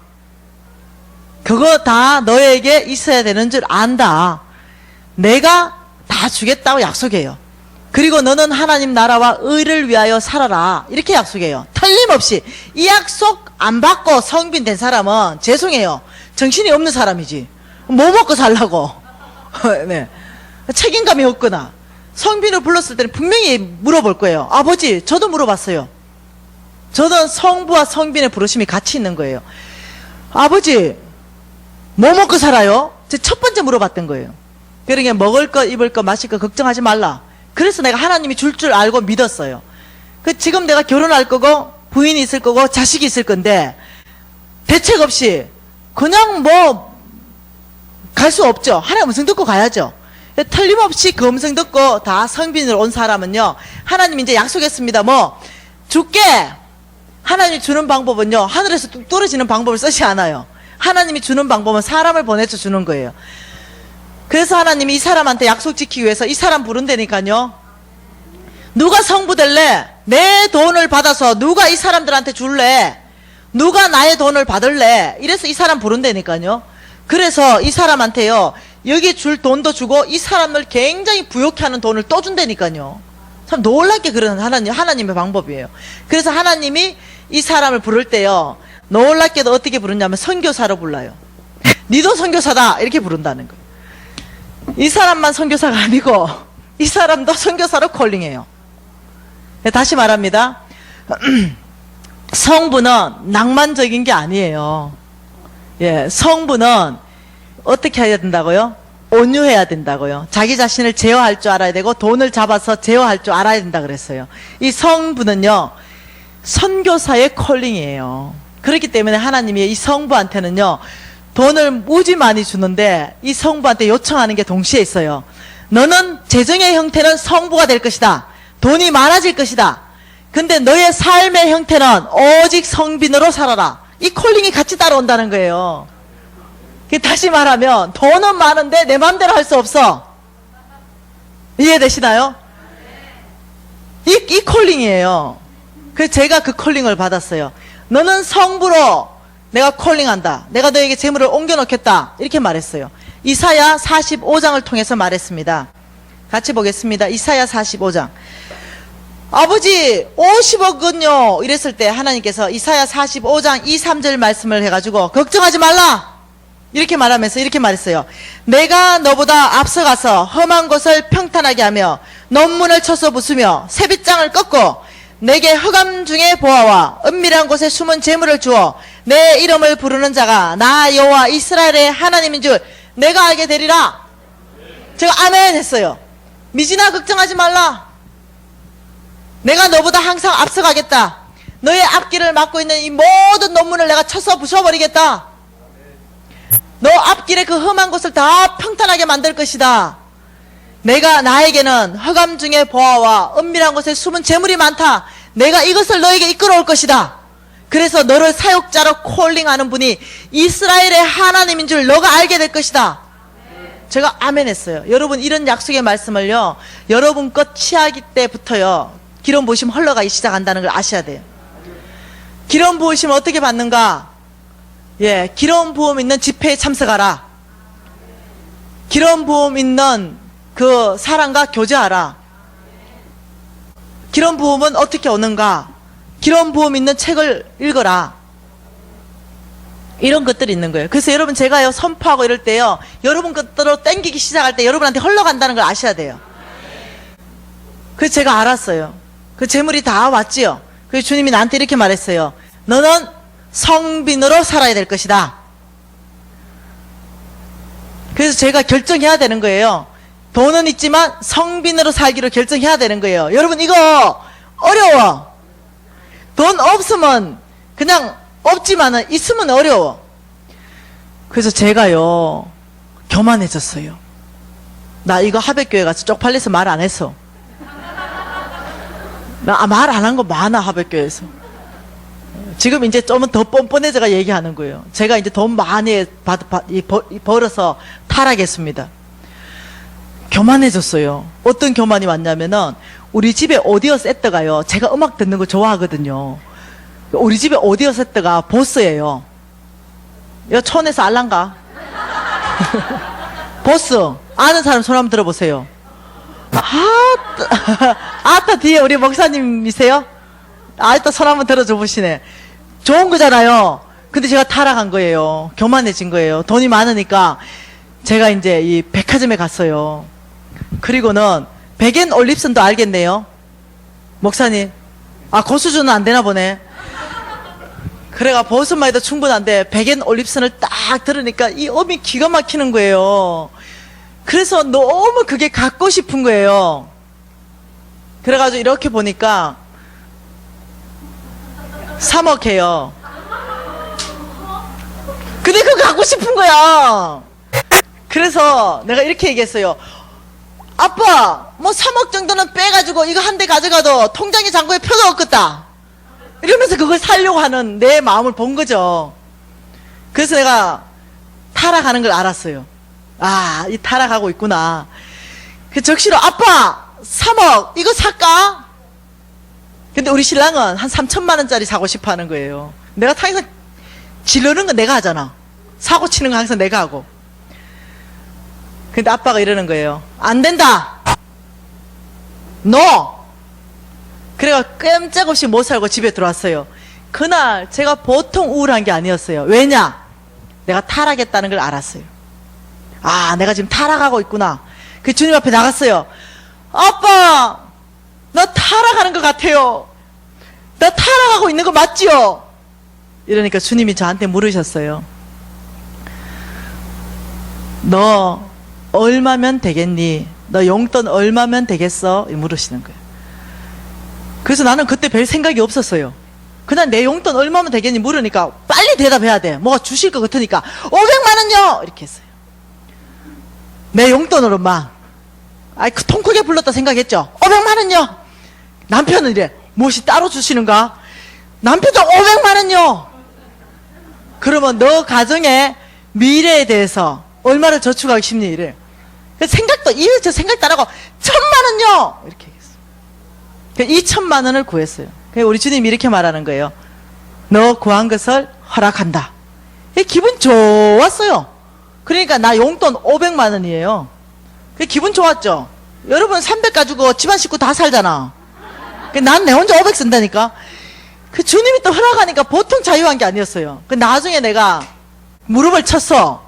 그거 다 너에게 있어야 되는 줄 안다. 내가 다 주겠다고 약속해요. 그리고 너는 하나님 나라와 의를 위하여 살아라. 이렇게 약속해요. 틀림없이. 이 약속 안 받고 성빈 된 사람은 죄송해요, 정신이 없는 사람이지. 뭐 먹고 살라고. 네. 책임감이 없거나. 성빈을 불렀을 때는 분명히 물어볼 거예요. 아버지, 저도 물어봤어요. 저는 성부와 성빈의 부르심이 같이 있는 거예요. 아버지, 뭐 먹고 살아요? 제 첫 번째 물어봤던 거예요. 그러니까 먹을 것, 입을 것, 마실 것 걱정하지 말라. 그래서 내가 하나님이 줄 알고 믿었어요. 지금 내가 결혼할 거고 부인이 있을 거고 자식이 있을 건데 대책 없이 그냥 뭐 갈 수 없죠. 하나님 음성 듣고 가야죠. 틀림없이 그 음성 듣고 다 성빈으로 온 사람은요, 하나님이 이제 약속했습니다. 뭐 줄게. 하나님이 주는 방법은요, 하늘에서 뚝 떨어지는 방법을 쓰지 않아요. 하나님이 주는 방법은 사람을 보내서 주는 거예요. 그래서 하나님이 이 사람한테 약속 지키기 위해서 이 사람 부른다니까요. 누가 성부 될래? 내 돈을 받아서 누가 이 사람들한테 줄래? 누가 나의 돈을 받을래? 이래서 이 사람 부른다니까요. 그래서 이 사람한테요, 여기 줄 돈도 주고 이 사람을 굉장히 부욕해 하는 돈을 또 준다니까요. 참 놀랍게 그러는 하나님의 방법이에요. 그래서 하나님이 이 사람을 부를 때요, 놀랍게도 어떻게 부르냐면 선교사로 불러요. 니도 선교사다 이렇게 부른다는 거예요. 이 사람만 선교사가 아니고 이 사람도 선교사로 콜링해요. 다시 말합니다. 성부는 낭만적인 게 아니에요. 예, 성부는 어떻게 해야 된다고요? 온유해야 된다고요. 자기 자신을 제어할 줄 알아야 되고 돈을 잡아서 제어할 줄 알아야 된다 그랬어요. 이 성부는요, 선교사의 콜링이에요. 그렇기 때문에 하나님이 이 성부한테는요, 돈을 무지 많이 주는데 이 성부한테 요청하는 게 동시에 있어요. 너는 재정의 형태는 성부가 될 것이다. 돈이 많아질 것이다. 근데 너의 삶의 형태는 오직 성빈으로 살아라. 이 콜링이 같이 따라온다는 거예요. 다시 말하면 돈은 많은데 내 마음대로 할 수 없어. 이해되시나요? 이 콜링이에요. 그래서 제가 그 콜링을 받았어요. 너는 성부로 내가 콜링한다. 내가 너에게 재물을 옮겨놓겠다. 이렇게 말했어요. 이사야 45장을 통해서 말했습니다. 같이 보겠습니다. 이사야 45장. 아버지 50억은요 이랬을 때 하나님께서 이사야 45장 2, 3절 말씀을 해가지고 걱정하지 말라 이렇게 말하면서 이렇게 말했어요. 내가 너보다 앞서가서 험한 곳을 평탄하게 하며 논문을 쳐서 부수며 새빗장을 꺾고 내게 흑암 중에 보아와 은밀한 곳에 숨은 재물을 주어 내 이름을 부르는 자가 나 여호와 이스라엘의 하나님인 줄 내가 알게 되리라. 제가 아멘 했어요. 미진아 걱정하지 말라. 내가 너보다 항상 앞서가겠다. 너의 앞길을 막고 있는 이 모든 논문을 내가 쳐서 부숴버리겠다. 너 앞길에 그 험한 곳을 다 평탄하게 만들 것이다. 내가 나에게는 흑암 중에 보아와 은밀한 곳에 숨은 재물이 많다. 내가 이것을 너에게 이끌어올 것이다. 그래서 너를 사역자로 콜링하는 분이 이스라엘의 하나님인 줄 너가 알게 될 것이다. 제가 아멘 했어요. 여러분 이런 약속의 말씀을요 여러분 것 취하기 때부터요 기름 부으심 흘러가기 시작한다는 걸 아셔야 돼요. 기름 부으심을 어떻게 받는가? 예, 기름 부음 있는 집회에 참석하라. 기름 부음 있는 그 사람과 교제하라. 기름 부음은 어떻게 오는가? 기름 부음 있는 책을 읽어라. 이런 것들이 있는 거예요. 그래서 여러분 제가요 선포하고 이럴 때요 여러분 것들로 땡기기 시작할 때 여러분한테 흘러간다는 걸 아셔야 돼요. 그래서 제가 알았어요. 그 재물이 다 왔지요. 그래서 주님이 나한테 이렇게 말했어요. 너는 성빈으로 살아야 될 것이다. 그래서 제가 결정해야 되는 거예요. 돈은 있지만 성빈으로 살기로 결정해야 되는 거예요. 여러분 이거 어려워. 돈 없으면 그냥 없지만은 있으면 어려워. 그래서 제가요 교만해졌어요. 나 이거 하백교회 가서 쪽팔려서 말 안 했어. 나 말 안 한 거 많아 하백교회에서. 지금 이제 좀은 더 뻔뻔해져가 얘기하는 거예요. 제가 이제 돈 많이 벌어서 타락했습니다. 교만해졌어요. 어떤 교만이 왔냐면은 우리 집에 오디오 세트가요 제가 음악 듣는 거 좋아하거든요. 우리 집에 오디오 세트가 보스예요. 이거 촌에서 알란가? 보스 아는 사람 손 한번 들어보세요. 아따 뒤에 우리 목사님이세요? 아따 손 한번 들어줘 보시네. 좋은 거잖아요. 근데 제가 타락한 거예요. 교만해진 거예요. 돈이 많으니까 제가 이제 이 백화점에 갔어요. 그리고는 백엔 올립선도 알겠네요. 목사님 그 수준은 안 되나 보네. 그래가 버섯만 해도 충분한데 백엔 올립선을 딱 들으니까 이 음이 기가 막히는 거예요. 그래서 너무 그게 갖고 싶은 거예요. 그래가지고 이렇게 보니까 3억 해요. 근데 그거 갖고 싶은 거야. 그래서 내가 이렇게 얘기했어요. 아빠 뭐 3억 정도는 빼가지고 이거 한 대 가져가도 통장에 잔고에 표가 없겠다. 이러면서 그걸 사려고 하는 내 마음을 본 거죠. 그래서 내가 타락하는 걸 알았어요. 이 타락하고 있구나. 그 적시로 아빠 3억 이거 살까? 근데 우리 신랑은 한 3천만 원짜리 사고 싶어 하는 거예요. 내가 항상 지르는 건 내가 하잖아. 사고 치는 거 항상 내가 하고. 근데 아빠가 이러는 거예요. 안 된다. No. 그래가 깜짝없이 못 살고 집에 들어왔어요. 그날 제가 보통 우울한 게 아니었어요. 왜냐? 내가 타락했다는 걸 알았어요. 내가 지금 타락하고 있구나. 그 주님 앞에 나갔어요. 아빠, 나 타락하는 것 같아요. 나 타락하고 있는 거 맞지요? 이러니까 주님이 저한테 물으셨어요. 너 얼마면 되겠니? 너 용돈 얼마면 되겠어? 물으시는 거예요. 그래서 나는 그때 별 생각이 없었어요. 그냥 내 용돈 얼마면 되겠니 물으니까 빨리 대답해야 돼. 뭐가 주실 것 같으니까 500만 원요! 이렇게 했어요. 내 용돈으로만. 아이, 통 크게 불렀다 생각했죠? 500만 원요! 남편은 이래, 무엇이 따로 주시는가? 남편도 500만 원요! 그러면 너 가정의 미래에 대해서 얼마를 저축하기 쉽니? 이래. 생각도, 저 생각도 안 하고, 1000만 원요! 이렇게 얘기했어. 2천만 원을 구했어요. 우리 주님이 이렇게 말하는 거예요. 너 구한 것을 허락한다. 기분 좋았어요. 그러니까 나 용돈 500만 원이에요. 기분 좋았죠? 여러분 300 가지고 집안 식구 다 살잖아. 난 내 혼자 500 쓴다니까. 그 주님이 또 허락하니까 보통 자유한 게 아니었어요. 나중에 내가 무릎을 쳤어.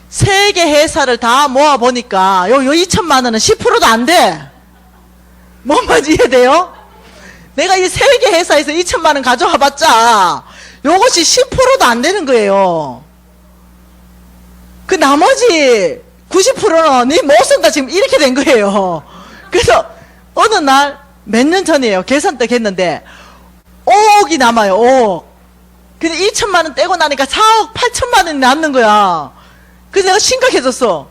세 개 회사를 다 모아보니까 요 2천만 원은 10%도 안 돼. 뭔 말인지 이해돼요? 내가 이 세 개 회사에서 2천만 원 가져와 봤자 요것이 10%도 안 되는 거예요. 그 나머지 90%는 니 못 쓴다 지금 이렇게 된 거예요. 그래서 어느 날 몇 년 전이에요. 계산딱 했는데 5억이 남아요. 5억. 근데 2천만 원 떼고 나니까 4억 8천만 원이 남는 거야. 그래서 내가 심각해졌어.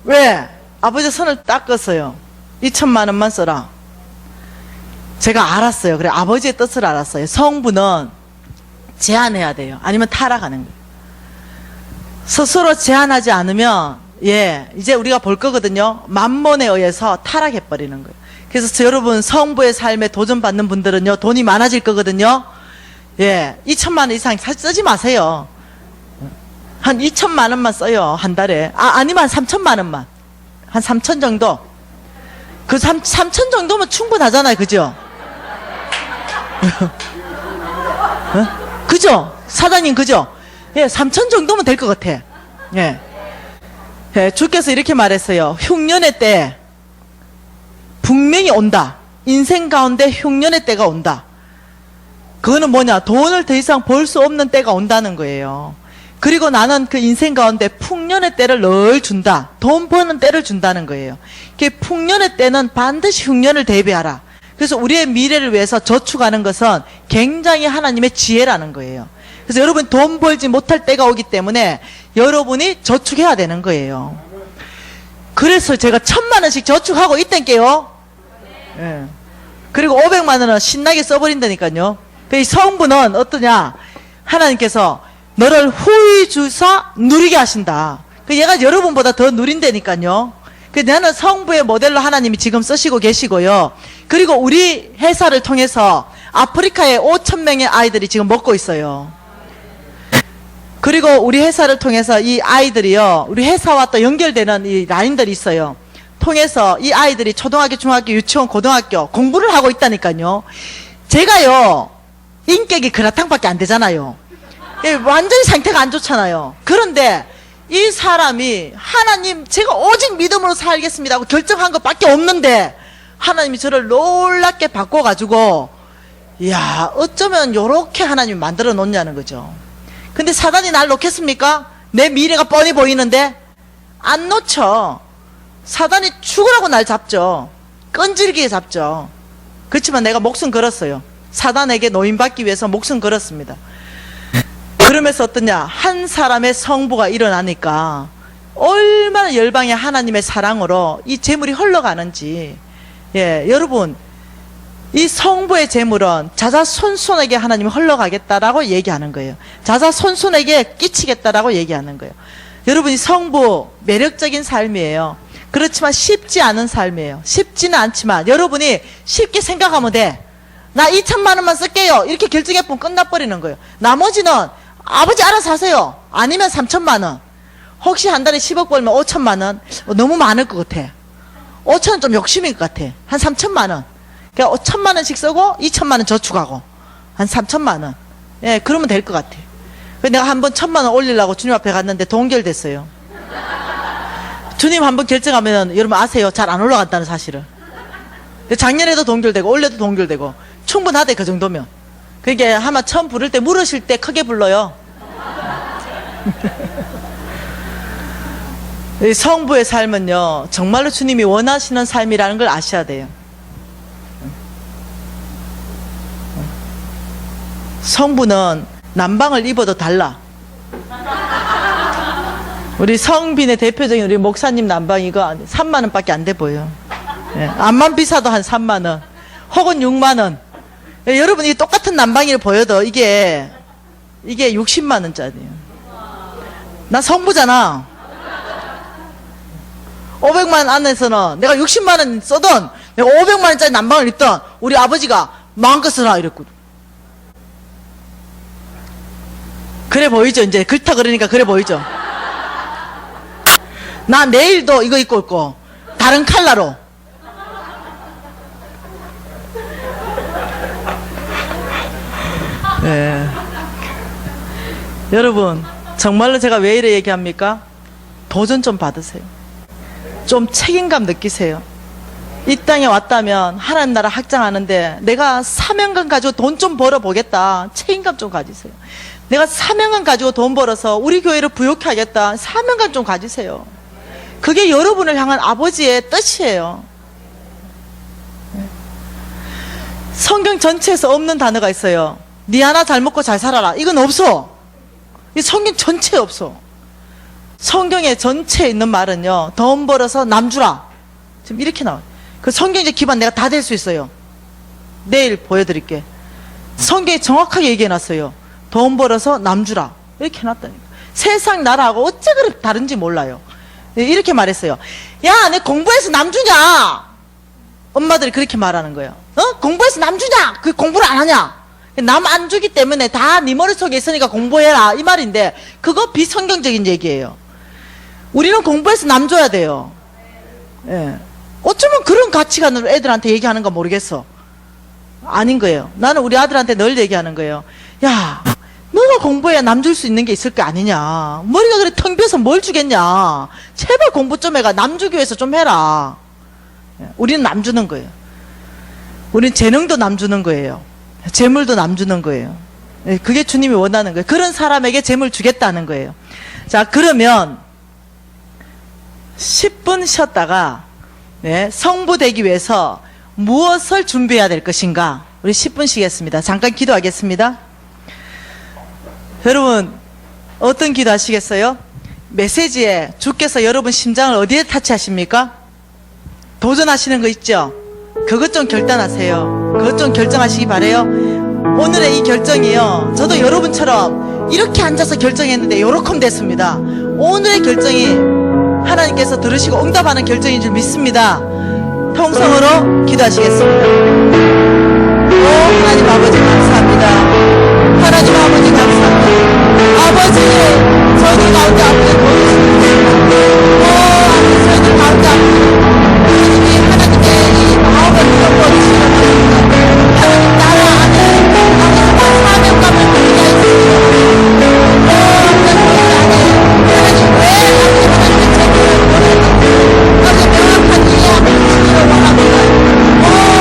왜? 아버지 손을 닦았어요. 2천만 원만 써라. 제가 알았어요. 그래, 아버지의 뜻을 알았어요. 성부는 제한해야 돼요. 아니면 타락하는 거예요. 스스로 제한하지 않으면, 이제 우리가 볼 거거든요. 만몬에 의해서 타락해버리는 거예요. 그래서 여러분, 성부의 삶에 도전받는 분들은요, 돈이 많아질 거거든요. 2천만 원 이상 쓰지 마세요. 한 2천만 원만 써요, 한 달에. 아니면 한 3천만 원만. 한 3천 정도. 그 3천 정도면 충분하잖아요, 그죠? 그죠? 사장님, 그죠? 3천 정도면 될 것 같아. 주께서 이렇게 말했어요. 흉년의 때, 분명히 온다. 인생 가운데 흉년의 때가 온다. 그거는 뭐냐? 돈을 더 이상 벌 수 없는 때가 온다는 거예요. 그리고 나는 그 인생 가운데 풍년의 때를 늘 준다. 돈 버는 때를 준다는 거예요. 풍년의 때는 반드시 흉년을 대비하라. 그래서 우리의 미래를 위해서 저축하는 것은 굉장히 하나님의 지혜라는 거예요. 그래서 여러분 돈 벌지 못할 때가 오기 때문에 여러분이 저축해야 되는 거예요. 그래서 제가 1000만 원씩 저축하고 있던게요. 그리고 500만 원은 신나게 써버린다니까요. 이 성부는 어떠냐? 하나님께서 너를 후히 주사 누리게 하신다. 얘가 여러분보다 더 누린다니까요. 나는 성부의 모델로 하나님이 지금 쓰시고 계시고요. 그리고 우리 회사를 통해서 아프리카에 5,000명의 아이들이 지금 먹고 있어요. 그리고 우리 회사를 통해서 이 아이들이요, 우리 회사와 또 연결되는 이 라인들이 있어요. 통해서 이 아이들이 초등학교, 중학교, 유치원, 고등학교 공부를 하고 있다니까요. 제가요, 인격이 그라탕밖에 안 되잖아요. 완전히 상태가 안 좋잖아요. 그런데 이 사람이 하나님 제가 오직 믿음으로 살겠습니다 하고 결정한 것밖에 없는데 하나님이 저를 놀랍게 바꿔가지고 이야 어쩌면 요렇게 하나님이 만들어 놓냐는 거죠. 근데 사단이 날 놓겠습니까? 내 미래가 뻔히 보이는데 안 놓쳐. 사단이 죽으라고 날 잡죠. 끈질기게 잡죠. 그렇지만 내가 목숨 걸었어요. 사단에게 노인받기 위해서 목숨 걸었습니다. 그러면서 어떠냐? 한 사람의 성부가 일어나니까 얼마나 열방의 하나님의 사랑으로 이 재물이 흘러가는지. 여러분 이 성부의 재물은 자자손손에게 하나님이 흘러가겠다라고 얘기하는 거예요. 자자손손에게 끼치겠다라고 얘기하는 거예요. 여러분 이 성부 매력적인 삶이에요. 그렇지만 쉽지 않은 삶이에요. 쉽지는 않지만 여러분이 쉽게 생각하면 돼. 나 2천만 원만 쓸게요. 이렇게 결정해보면 끝나버리는 거예요. 나머지는 아버지 알아서 하세요. 아니면 3천만 원. 혹시 한 달에 10억 벌면 5천만 원? 너무 많을 것 같아. 5천은 좀 욕심일 것 같아. 한 3천만 원. 그러니까 1천만 원씩 쓰고 2천만 원 저축하고 한 3천만 원. 그러면 될 것 같아. 내가 한번 1,000만 원 올리려고 주님 앞에 갔는데 동결됐어요. 주님 한번 결정하면 여러분 아세요. 잘 안 올라간다는 사실을. 작년에도 동결되고 올해도 동결되고 충분하대 그 정도면. 그러니까 아마 처음 부를 때 물으실 때 크게 불러요. 이 성부의 삶은요 정말로 주님이 원하시는 삶이라는 걸 아셔야 돼요. 성부는 남방을 입어도 달라. 우리 성빈의 대표적인 우리 목사님 난방 이거 3만 원밖에 안 돼 보여. 예, 암만 비싸도 한 3만 원 혹은 6만 원. 예, 여러분 이 똑같은 난방이를 보여도 이게 60만 원짜리예요. 나 성부잖아. 500만 원 안에서는 내가 60만 원 써던 내가 500만 원짜리 난방을 입던 우리 아버지가 마음껏 쓰라 이랬거든. 그래 보이죠? 이제 그렇다 그러니까 그래 보이죠? 나 내일도 이거 입고 올 거. 다른 컬러로. 네. 여러분, 정말로 제가 왜 이래 얘기합니까? 도전 좀 받으세요. 좀 책임감 느끼세요. 이 땅에 왔다면 하나님 나라 확장하는데 내가 사명감 가지고 돈 좀 벌어보겠다. 책임감 좀 가지세요. 내가 사명감 가지고 돈 벌어서 우리 교회를 부욕해 하겠다. 사명감 좀 가지세요. 그게 여러분을 향한 아버지의 뜻이에요. 성경 전체에서 없는 단어가 있어요. 니 하나 잘 먹고 잘 살아라. 이건 없어. 이 성경 전체에 없어. 성경의 전체에 있는 말은요, 돈 벌어서 남 주라. 지금 이렇게 나와요. 그 성경적 기반 내가 다 될 수 있어요. 내일 보여드릴게. 성경이 정확하게 얘기해놨어요. 돈 벌어서 남 주라. 이렇게 해놨다니까. 세상 나라하고 어째 그렇게 다른지 몰라요. 이렇게 말했어요. 야, 내 공부해서 남 주냐? 엄마들이 그렇게 말하는 거예요. 공부해서 남 주냐? 그 공부를 안 하냐? 남 안 주기 때문에 다 네 머릿속에 있으니까 공부해라. 이 말인데, 그거 비성경적인 얘기예요. 우리는 공부해서 남 줘야 돼요. 예. 어쩌면 그런 가치관으로 애들한테 얘기하는 거 모르겠어. 아닌 거예요. 나는 우리 아들한테 늘 얘기하는 거예요. 야, 너가 공부해야 남 줄 수 있는 게 있을 거 아니냐. 머리가 그래 텅 비어서 뭘 주겠냐. 제발 공부 좀 해가. 남 주기 위해서 좀 해라. 우리는 남 주는 거예요. 우리는 재능도 남 주는 거예요. 재물도 남 주는 거예요. 그게 주님이 원하는 거예요. 그런 사람에게 재물 주겠다는 거예요. 자, 그러면 10분 쉬었다가 성부 되기 위해서 무엇을 준비해야 될 것인가? 우리 10분 쉬겠습니다. 잠깐 기도하겠습니다. 여러분, 어떤 기도 하시겠어요? 메시지에 주께서 여러분 심장을 어디에 타치하십니까? 도전하시는 거 있죠? 그것 좀 결단하세요. 그것 좀 결정하시기 바래요. 오늘의 이 결정이요, 저도 여러분처럼 이렇게 앉아서 결정했는데 요렇게 됐습니다. 오늘의 결정이 하나님께서 들으시고 응답하는 결정인 줄 믿습니다. 통성으로 기도하시겠습니다. 오 하나님 아버지 감사합니다. 하나님 아버지 감사합니다. 아버지, 저희 가운데 앞에 보여주십니다. 오 아버지, 저희 가운데 앞에 하나님이 하나님의 이 마음을 풀어버리시는 하나님 나라 안에 아버지가 사명감을 가지게 하시고, 오 하나님 안에 하나님 왜 하나님의 책임을 원하는지 아주 명확한 이해함을 주시기를 원합니다. 오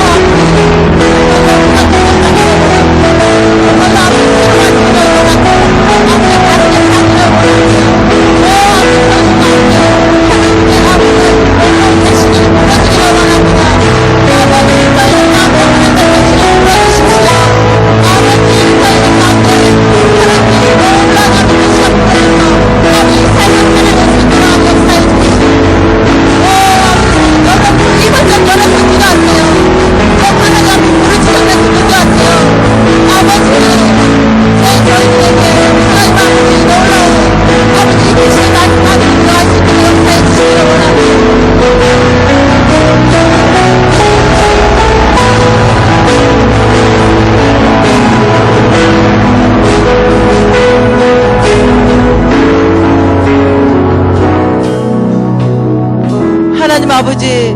하나님 아버지,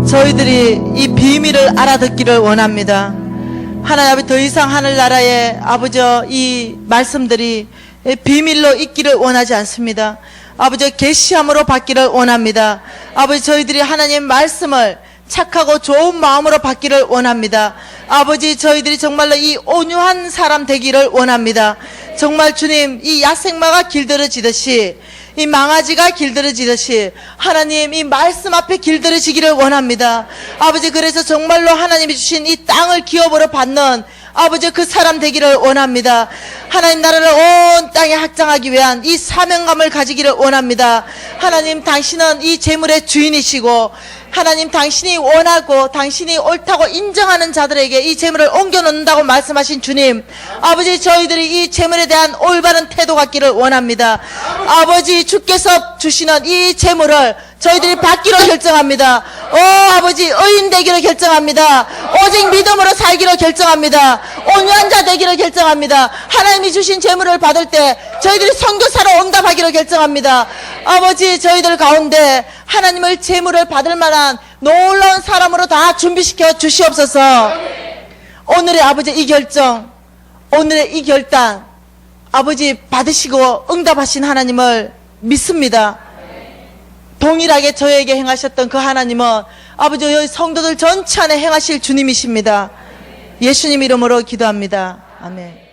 저희들이 이 비밀을 알아듣기를 원합니다. 하나님 아버지, 더 이상 하늘나라의 아버지 이 말씀들이 비밀로 있기를 원하지 않습니다. 아버지, 계시함으로 받기를 원합니다. 아버지, 저희들이 하나님 말씀을 착하고 좋은 마음으로 받기를 원합니다. 아버지, 저희들이 정말로 이 온유한 사람 되기를 원합니다. 정말 주님, 이 야생마가 길들여지듯이, 이 망아지가 길들여지듯이 하나님 이 말씀 앞에 길들여지기를 원합니다. 아버지, 그래서 정말로 하나님이 주신 이 땅을 기업으로 받는 아버지 그 사람 되기를 원합니다. 하나님 나라를 온 땅에 확장하기 위한 이 사명감을 가지기를 원합니다. 하나님 당신은 이 재물의 주인이시고 하나님 당신이 원하고 당신이 옳다고 인정하는 자들에게 이 재물을 옮겨놓는다고 말씀하신 주님, 아버지 저희들이 이 재물에 대한 올바른 태도 갖기를 원합니다. 아버지 주께서 주시는 이 재물을 저희들이 받기로 결정합니다. 아버지 의인 되기로 결정합니다. 오직 믿음으로 살기로 결정합니다. 온유한 자 되기로 결정합니다. 하나님이 주신 재물을 받을 때 저희들이 선교사로 응답하기로 결정합니다. 아버지 저희들 가운데 하나님을 재물을 받을 만한 놀라운 사람으로 다 준비시켜 주시옵소서. 오늘의 아버지 이 결정, 오늘의 이 결단, 아버지 받으시고 응답하신 하나님을 믿습니다. 동일하게 저에게 행하셨던 그 하나님은 아버지 여기 성도들 전체 안에 행하실 주님이십니다. 예수님 이름으로 기도합니다. 아멘.